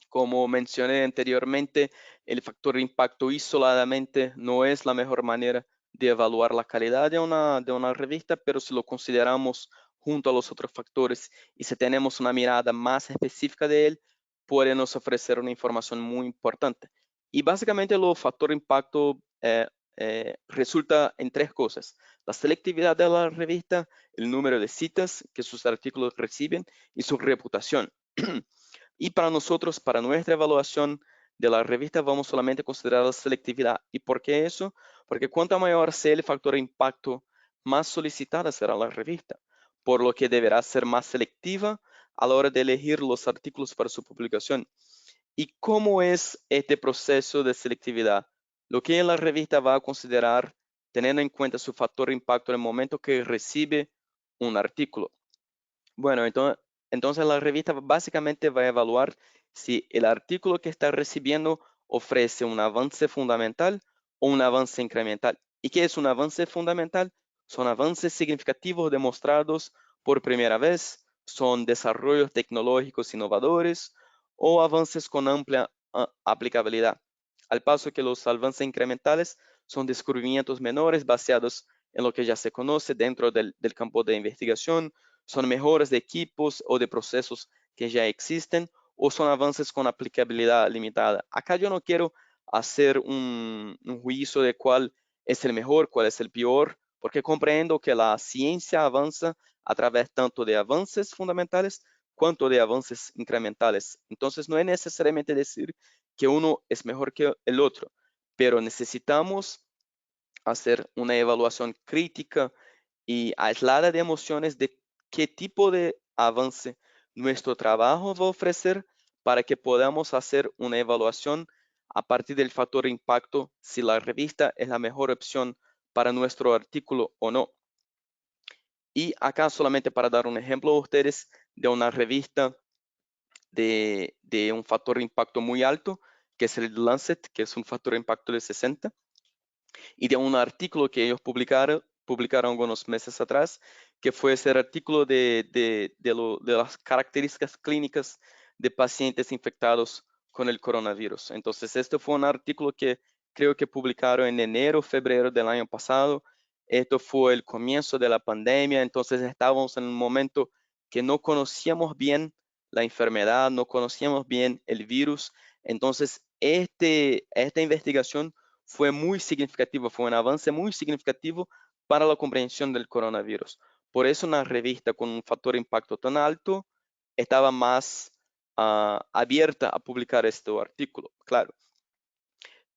Como mencioné anteriormente, el factor de impacto isoladamente no es la mejor manera de evaluar la calidad de una revista, pero si lo consideramos junto a los otros factores, y si tenemos una mirada más específica de él, puede nos ofrecer una información muy importante. Y básicamente el factor impacto resulta en tres cosas: la selectividad de la revista, el número de citas que sus artículos reciben y su reputación. Y para nosotros, para nuestra evaluación de la revista, vamos solamente a considerar la selectividad. ¿Y por qué eso? Porque cuanto mayor sea el factor impacto, más solicitada será la revista, por lo que deberá ser más selectiva a la hora de elegir los artículos para su publicación. ¿Y cómo es este proceso de selectividad? Lo que la revista va a considerar teniendo en cuenta su factor impacto en el momento que recibe un artículo. Bueno, entonces la revista básicamente va a evaluar si el artículo que está recibiendo ofrece un avance fundamental o un avance incremental. ¿Y qué es un avance fundamental? Son avances significativos demostrados por primera vez, son desarrollos tecnológicos innovadores o avances con amplia aplicabilidad. Al paso que los avances incrementales son descubrimientos menores basados en lo que ya se conoce dentro del campo de investigación, son mejoras de equipos o de procesos que ya existen, o son avances con aplicabilidad limitada. Acá yo no quiero hacer un juicio de cuál es el mejor, cuál es el peor, porque comprendo que la ciencia avanza a través tanto de avances fundamentales cuanto de avances incrementales. Entonces no es necesariamente decir que uno es mejor que el otro, pero necesitamos hacer una evaluación crítica y aislada de emociones de qué tipo de avance nuestro trabajo va a ofrecer para que podamos hacer una evaluación a partir del factor impacto, si la revista es la mejor opción para nuestro artículo o no. Y acá solamente para dar un ejemplo a ustedes de una revista de un factor de impacto muy alto, que es el Lancet, que es un factor de impacto de 60, y de un artículo que ellos publicaron algunos meses atrás, que fue ese artículo de las características clínicas de pacientes infectados con el coronavirus. Entonces, este fue un artículo que creo que publicaron en enero, febrero del año pasado. Esto fue el comienzo de la pandemia, entonces estábamos en un momento que no conocíamos bien la enfermedad, no conocíamos bien el virus. Entonces, esta investigación fue muy significativo, fue un avance muy significativo para la comprensión del coronavirus. Por eso una revista con un factor de impacto tan alto estaba más abierta a publicar este artículo, claro.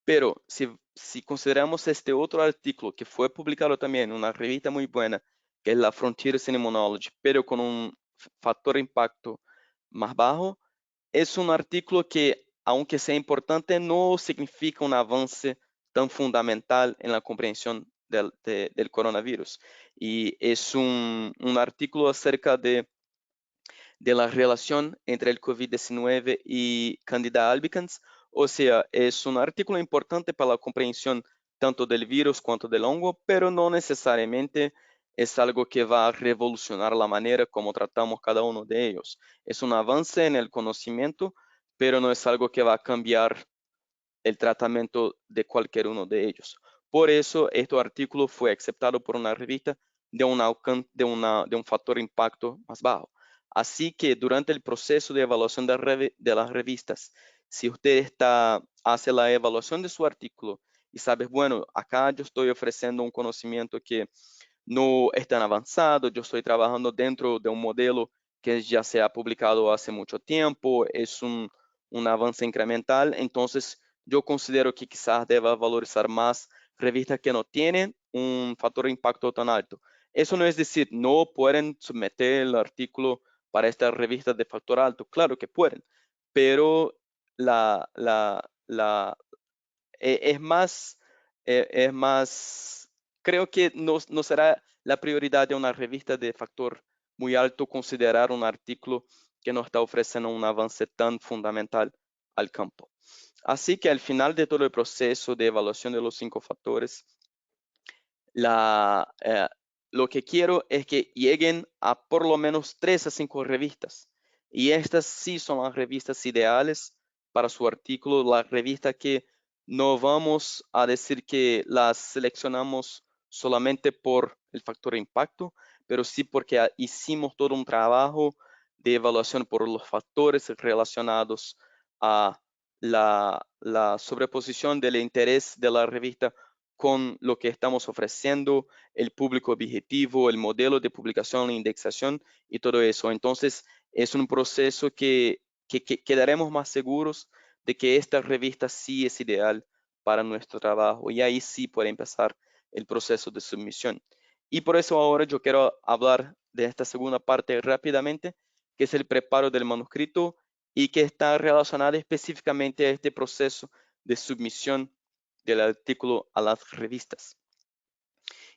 Pero si consideramos este otro artículo que fue publicado también en una revista muy buena, que es la Frontiers in Immunology, pero con un factor de impacto más bajo, es un artículo que, aunque sea importante, no significa un avance tan fundamental en la comprensión del coronavirus. Y es un artículo acerca de la relación entre el COVID-19 y Candida albicans. O sea, es un artículo importante para la comprensión tanto del virus cuanto del hongo, pero no necesariamente es algo que va a revolucionar la manera como tratamos cada uno de ellos. Es un avance en el conocimiento, pero no es algo que va a cambiar el tratamiento de cualquier uno de ellos. Por eso, este artículo fue aceptado por una revista de un factor de impacto más bajo. Así que durante el proceso de evaluación de las revistas, si usted hace la evaluación de su artículo y sabe, bueno, acá yo estoy ofreciendo un conocimiento que no es tan avanzado, yo estoy trabajando dentro de un modelo que ya se ha publicado hace mucho tiempo, es un avance incremental, entonces yo considero que quizás deba valorizar más revistas que no tienen un factor de impacto tan alto. Eso no es decir, no pueden someter el artículo para esta revista de factor alto. Claro que pueden, pero la, la, la, es más, creo que no será la prioridad de una revista de factor muy alto considerar un artículo que no está ofreciendo un avance tan fundamental al campo. Así que al final de todo el proceso de evaluación de los 5 factores, lo que quiero es que lleguen a por lo menos 3 a 5 revistas. Y estas sí son las revistas ideales para su artículo, la revista que no vamos a decir que las seleccionamos solamente por el factor de impacto, pero sí porque hicimos todo un trabajo de evaluación por los factores relacionados a la sobreposición del interés de la revista con lo que estamos ofreciendo, el público objetivo, el modelo de publicación, la indexación y todo eso. Entonces, es un proceso que quedaremos más seguros de que esta revista sí es ideal para nuestro trabajo y ahí sí puede empezar el proceso de submisión. Y por eso ahora yo quiero hablar de esta segunda parte rápidamente, que es el preparo del manuscrito y que está relacionada específicamente a este proceso de submisión del artículo a las revistas.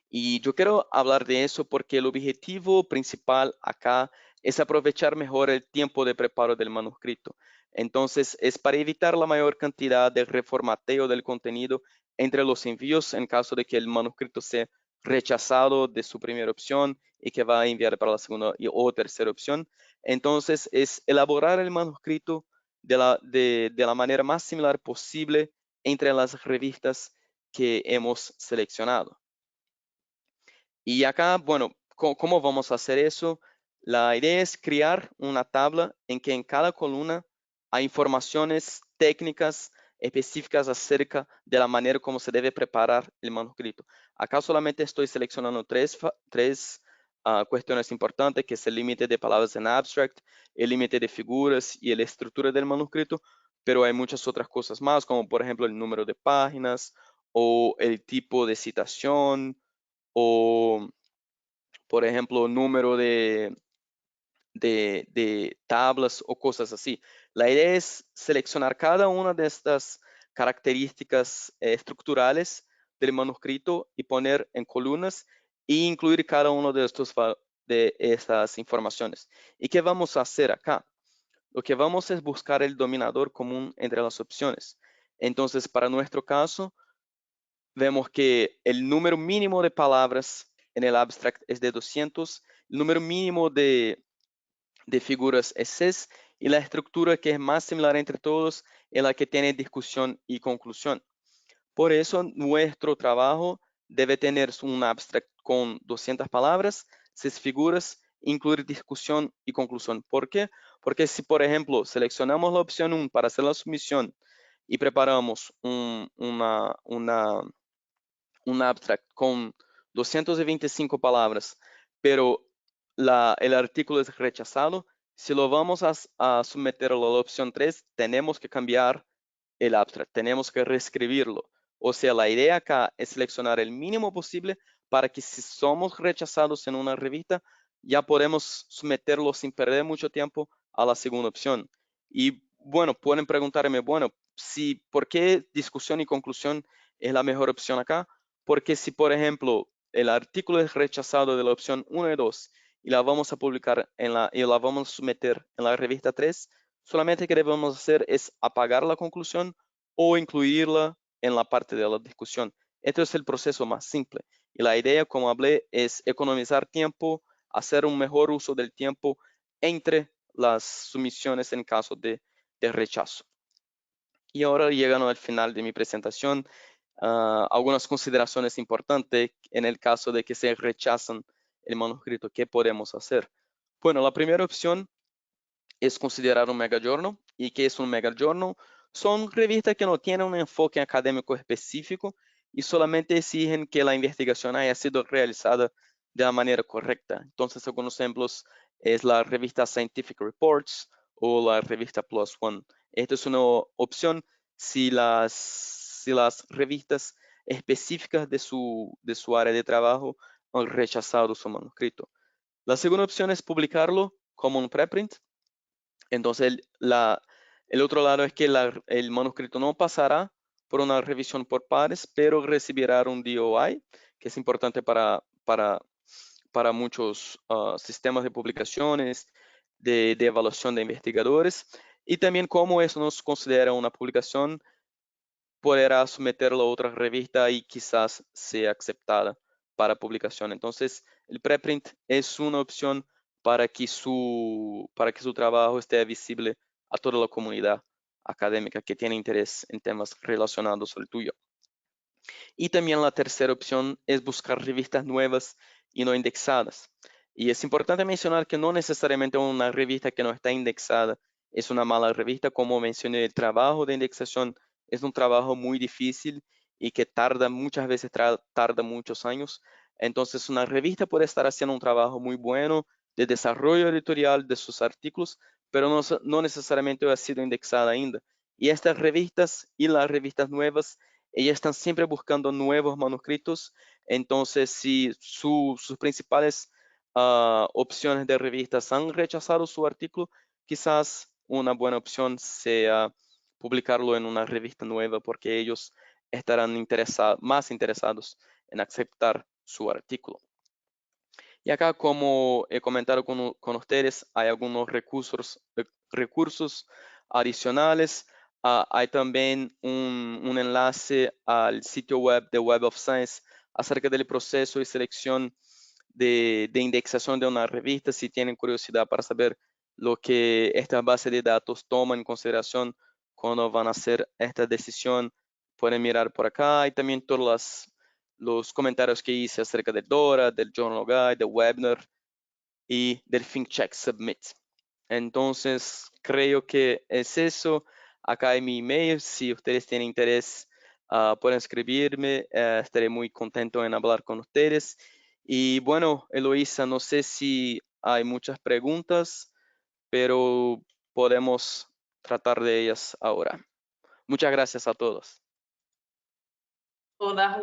Y yo quiero hablar de eso porque el objetivo principal acá es aprovechar mejor el tiempo de preparo del manuscrito. Entonces, es para evitar la mayor cantidad de reformateo del contenido entre los envíos en caso de que el manuscrito sea rechazado de su primera opción y que va a enviar para la segunda o tercera opción. Entonces, es elaborar el manuscrito de la manera más similar posible entre las revistas que hemos seleccionado. Y acá, bueno, ¿cómo vamos a hacer eso? La idea es crear una tabla en que en cada columna hay informaciones técnicas específicas acerca de la manera como se debe preparar el manuscrito. Acá solamente estoy seleccionando tres cuestiones importantes, que es el límite de palabras en abstract, el límite de figuras y la estructura del manuscrito, pero hay muchas otras cosas más, como por ejemplo el número de páginas o el tipo de citación, o, por ejemplo, número de tablas o cosas así. La idea es seleccionar cada una de estas características estructurales del manuscrito y poner en columnas e incluir cada uno de estas informaciones. ¿Y qué vamos a hacer acá? Lo que vamos es buscar el dominador común entre las opciones. Entonces, para nuestro caso, vemos que el número mínimo de palabras en el abstract es de 200, el número mínimo de figuras es 6 y la estructura que es más similar entre todos es la que tiene discusión y conclusión. Por eso nuestro trabajo debe tener un abstract con 200 palabras, 6 figuras, incluir discusión y conclusión. ¿Por qué? Porque si, por ejemplo, seleccionamos la opción 1 para hacer la submisión y preparamos un abstract con 225 palabras, pero el artículo es rechazado, si lo vamos a someter a la opción 3, tenemos que cambiar el abstract, tenemos que reescribirlo. O sea, la idea acá es seleccionar el mínimo posible para que si somos rechazados en una revista, ya podemos someterlo sin perder mucho tiempo a la segunda opción. Y bueno, pueden preguntarme, bueno, ¿por qué discusión y conclusión es la mejor opción acá? Porque si, por ejemplo, el artículo es rechazado de la opción 1 y 2 y la vamos a publicar y la vamos a someter en la revista 3, solamente que debemos hacer es apagar la conclusión o incluirla en la parte de la discusión. Este es el proceso más simple. Y la idea, como hablé, es economizar tiempo, hacer un mejor uso del tiempo entre las sumisiones en caso de rechazo. Y ahora llegando al final de mi presentación, algunas consideraciones importantes en el caso de que se rechazan el manuscrito. ¿Qué podemos hacer? Bueno, la primera opción es considerar un mega journal. ¿Y qué es un mega journal? Son revistas que no tienen un enfoque académico específico y solamente exigen que la investigación haya sido realizada de la manera correcta. Entonces, algunos ejemplos es la revista Scientific Reports o la revista PLOS ONE. Esta es una opción si las revistas específicas de su área de trabajo han rechazado su manuscrito. La segunda opción es publicarlo como un preprint. Entonces, el otro lado es que el manuscrito no pasará por una revisión por pares, pero recibirá un DOI, que es importante para muchos sistemas de publicaciones, de evaluación de investigadores. Y también como eso nos considera una publicación, podrá someterlo a otra revista y quizás sea aceptada para publicación. Entonces, el preprint es una opción para que su trabajo esté visible a toda la comunidad académica que tiene interés en temas relacionados al tuyo. Y también la tercera opción es buscar revistas nuevas y no indexadas. Y es importante mencionar que no necesariamente una revista que no está indexada es una mala revista. Como mencioné, el trabajo de indexación es un trabajo muy difícil y que tarda muchas veces, tarda muchos años. Entonces, una revista puede estar haciendo un trabajo muy bueno de desarrollo editorial de sus artículos, pero no necesariamente ha sido indexada ainda. Y estas revistas y las revistas nuevas, ellas están siempre buscando nuevos manuscritos. Entonces, si sus principales opciones de revistas han rechazado su artículo, quizás una buena opción sea publicarlo en una revista nueva porque ellos estarán más interesados en aceptar su artículo. Y acá, como he comentado con ustedes, hay algunos recursos adicionales. Hay también un enlace al sitio web de Web of Science acerca del proceso y selección de indexación de una revista. Si tienen curiosidad para saber lo que esta base de datos toma en consideración cuando van a hacer esta decisión, pueden mirar por acá. Y también todos los comentarios que hice acerca de Dora, del Journal Guide, de Webner y del ThinkCheck Submit. Entonces, creo que es eso. Acá hay mi email. Si ustedes tienen interés, pueden escribirme. Estaré muy contento en hablar con ustedes. Y bueno, Eloisa, no sé si hay muchas preguntas, pero podemos tratar de ellas ahora. Muchas gracias a todos. Hola,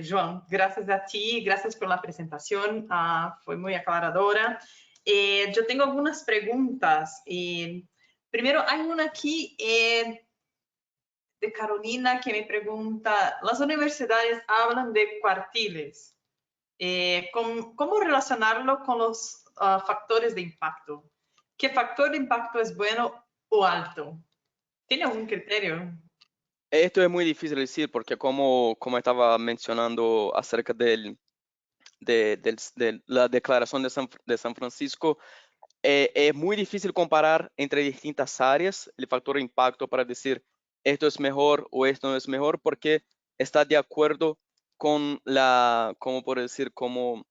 Joan, gracias a ti, gracias por la presentación, fue muy aclaradora. Yo tengo algunas preguntas. Primero, hay una aquí de Carolina que me pregunta, las universidades hablan de cuartiles. ¿Cómo relacionarlo con los factores de impacto? ¿Qué factor de impacto es bueno o alto? ¿Tiene algún criterio? Esto es muy difícil de decir porque como estaba mencionando acerca de la declaración de San Francisco, es muy difícil comparar entre distintas áreas el factor de impacto para decir esto es mejor o esto no es mejor porque está de acuerdo con como por decir, como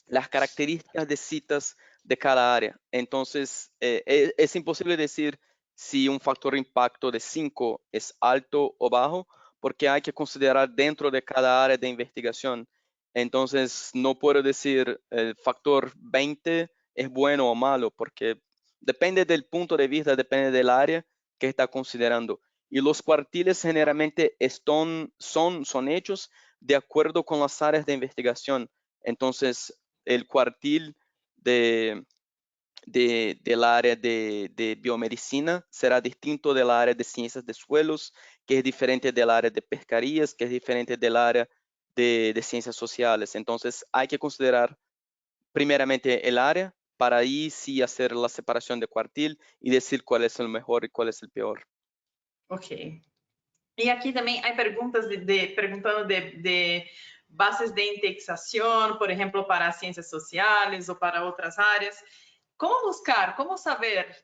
las características de citas de cada área. Entonces, es imposible decir si un factor de impacto de 5 es alto o bajo, porque hay que considerar dentro de cada área de investigación. Entonces, no puedo decir el factor 20 es bueno o malo, porque depende del punto de vista, depende del área que está considerando. Y los cuartiles generalmente son hechos de acuerdo con las áreas de investigación. Entonces, el cuartil de, del área de biomedicina será distinto del área de ciencias de suelos, que es diferente del área de pescarías, que es diferente del área de ciencias sociales. Entonces, hay que considerar primeramente el área para ahí sí hacer la separación de cuartil y decir cuál es el mejor y cuál es el peor. Ok. Y aquí también hay preguntas preguntando de bases de indexación, por ejemplo, para ciencias sociales o para otras áreas. ¿Cómo buscar, cómo saber,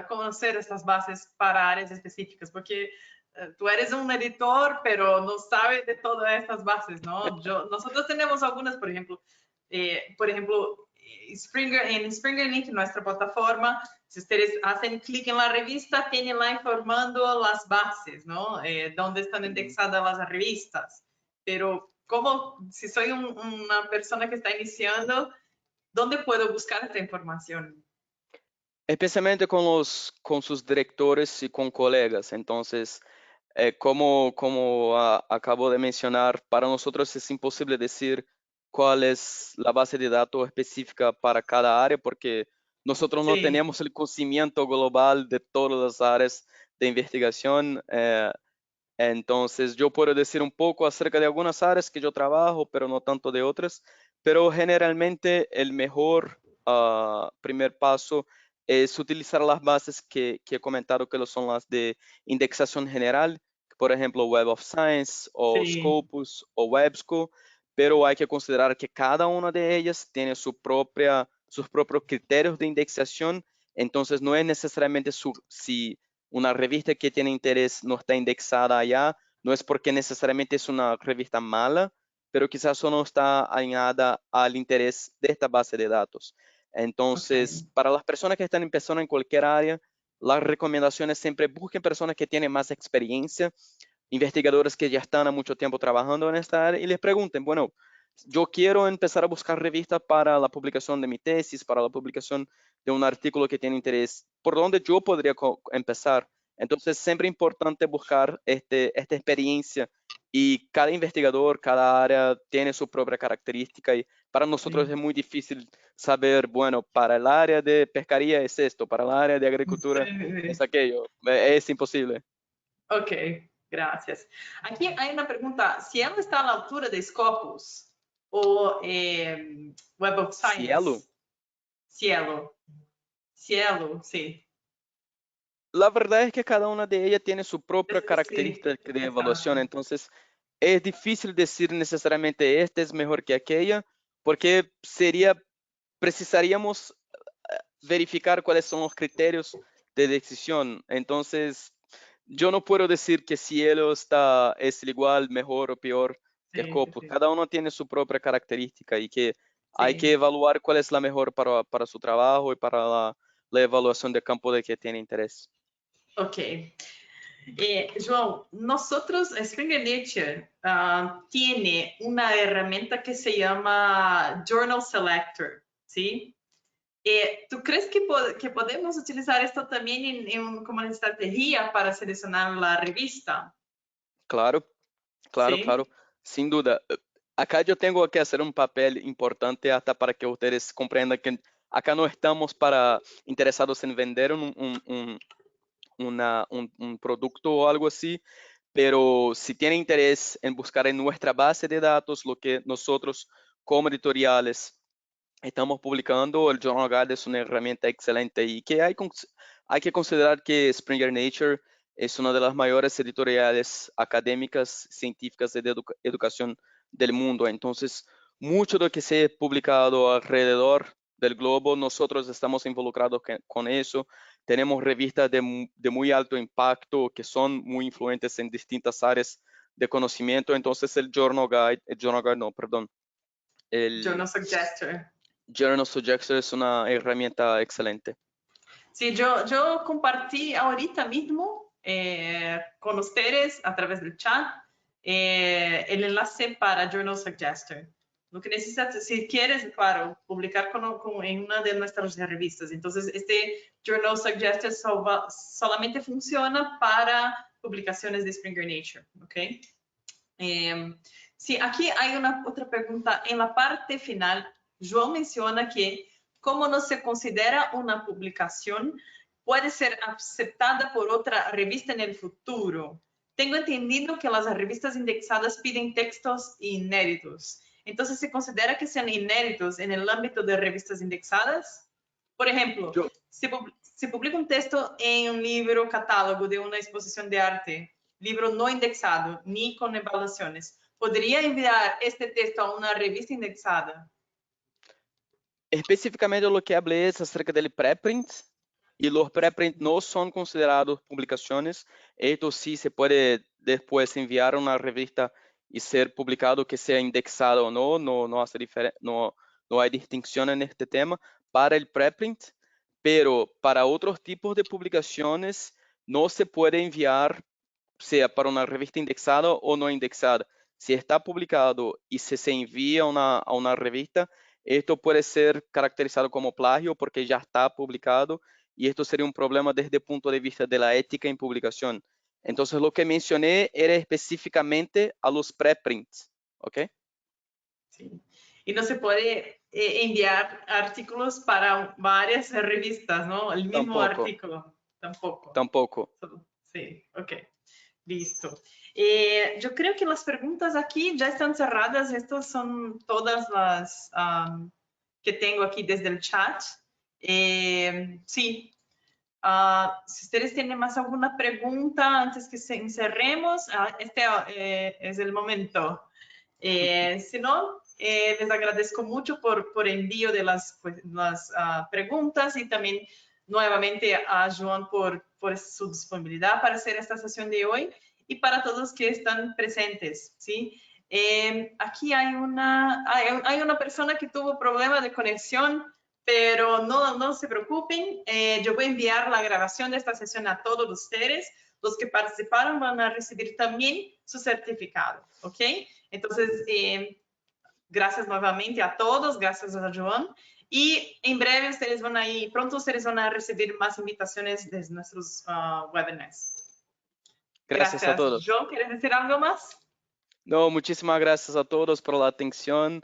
conocer estas bases para áreas específicas? Porque tú eres un editor, pero no sabes de todas estas bases, ¿no? Nosotros tenemos algunas, por ejemplo, en Springer Link, nuestra plataforma, si ustedes hacen clic en la revista, tienen lá informando las bases, ¿no? Dónde están indexadas las revistas. Pero, ¿cómo, si soy una persona que está iniciando, dónde puedo buscar esta información? Especialmente con sus directores y con colegas. Entonces, como acabo de mencionar, para nosotros es imposible decir cuál es la base de datos específica para cada área, porque nosotros no Sí, tenemos el conocimiento global de todas las áreas de investigación. Entonces, yo puedo decir un poco acerca de algunas áreas que yo trabajo, pero no tanto de otras. Pero generalmente el mejor primer paso es utilizar las bases que he comentado, que son las de indexación general, por ejemplo, Web of Science o sí. Scopus o WebSco, pero hay que considerar que cada una de ellas tiene sus propios criterios de indexación. Entonces, no es necesariamente si una revista que tiene interés no está indexada allá, no es porque necesariamente es una revista mala, pero quizás solo no está alineada al interés de esta base de datos. Entonces, Ok. para las personas que están empezando en cualquier área, las recomendaciones siempre busquen personas que tienen más experiencia, investigadores que ya están a mucho tiempo trabajando en esta área y les pregunten, bueno, yo quiero empezar a buscar revistas para la publicación de mi tesis, para la publicación de un artículo que tiene interés, ¿por dónde yo podría empezar? Entonces, siempre es importante buscar esta experiencia y cada investigador, cada área tiene su propia característica y para nosotros Sí. es muy difícil saber, bueno, para el área de pescaría es esto, para el área de agricultura es Sí. aquello. Es imposible. Ok, gracias. Aquí hay una pregunta. Si él está a la altura de Scopus o Web of Cielo. Science, Cielo, Cielo, sí. La verdad es que cada una de ellas tiene su propia Sí, característica de evaluación, exacto. entonces es difícil decir necesariamente esta es mejor que aquella, porque precisaríamos verificar cuáles son los criterios de decisión. Entonces, yo no puedo decir que Cielo es igual, mejor o peor que Sí, sí, Scopus. sí. Cada uno tiene su propia característica y que hay que Sí, evaluar cuál es la mejor para su trabajo y para la evaluación de campo de que tiene interés. ok. João, nosotros, Springer Nature, tiene una herramienta que se llama Journal Selector, ¿sí? ¿Tú crees que podemos utilizar esto también como una estrategia para seleccionar la revista? Claro, claro, claro, Sí, sin duda. Acá yo tengo que hacer un papel importante hasta para que ustedes comprendan que acá no estamos interesados en vender un producto o algo así, pero si tienen interés en buscar en nuestra base de datos lo que nosotros como editoriales estamos publicando, el Journal Guide es una herramienta excelente y que hay que considerar que Springer Nature es una de las mayores editoriales académicas científicas de educación del mundo. Entonces, mucho de lo que se ha publicado alrededor del globo, nosotros estamos involucrados con eso. Tenemos revistas de muy alto impacto que son muy influentes en distintas áreas de conocimiento. Entonces, el Journal Guide, no, perdón, el Journal Suggester. Journal Suggester es una herramienta excelente. Sí, yo compartí ahorita mismo con ustedes a través del chat el enlace para Journal Suggester. Lo que necesitas, si quieres, claro, publicar en una de nuestras revistas. Entonces, este Journal Suggester solamente funciona para publicaciones de Springer Nature, ¿ok? Sí, aquí hay otra pregunta. En la parte final, João menciona que como no se considera una publicación, puede ser aceptada por otra revista en el futuro. Tengo entendido que las revistas indexadas piden textos inéditos. Entonces, ¿se considera que sean inéditos en el ámbito de revistas indexadas? Por ejemplo, Yo, se publica un texto en un libro catálogo de una exposición de arte, libro no indexado ni con evaluaciones. ¿Podría enviar este texto a una revista indexada? específicamente lo que hablé es acerca del preprint y los preprint no son considerados publicaciones. Esto sí se puede después enviar a una revista y ser publicado que sea indexado o no, no hay distinción en este tema para el preprint, pero para otros tipos de publicaciones no se puede enviar, sea para una revista indexada o no indexada. Si está publicado y se envía a una revista, esto puede ser caracterizado como plagio porque ya está publicado y esto sería un problema desde el punto de vista de la ética en publicación. Entonces, lo que mencioné era específicamente a los preprints, ¿ok? Sí. Y no se puede enviar artículos para varias revistas, ¿no? El mismo Tampoco, artículo, tampoco. tampoco. Sí, ok. Listo. Yo creo que las preguntas aquí ya están cerradas. Estas son todas las que tengo aquí desde el chat. Sí. Si ustedes tienen más alguna pregunta antes que encerremos, este es el momento. Si no, les agradezco mucho por envío de las preguntas y también nuevamente a Joan por su disponibilidad para hacer esta sesión de hoy y para todos que están presentes, ¿sí? Aquí hay una persona que tuvo problema de conexión. pero no se preocupen, yo voy a enviar la grabación de esta sesión a todos ustedes. Los que participaron van a recibir también su certificado, ¿ok? Entonces, gracias nuevamente a todos, gracias a Joan. Y en breve pronto ustedes van a recibir más invitaciones de nuestros webinars. Gracias a todos. Joan, ¿quieres decir algo más? No, muchísimas gracias a todos por la atención.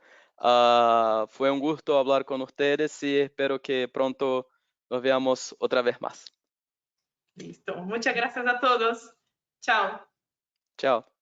Fue un gusto hablar con ustedes y espero que pronto nos veamos otra vez más. Listo. Muchas gracias a todos. Chao. Chao.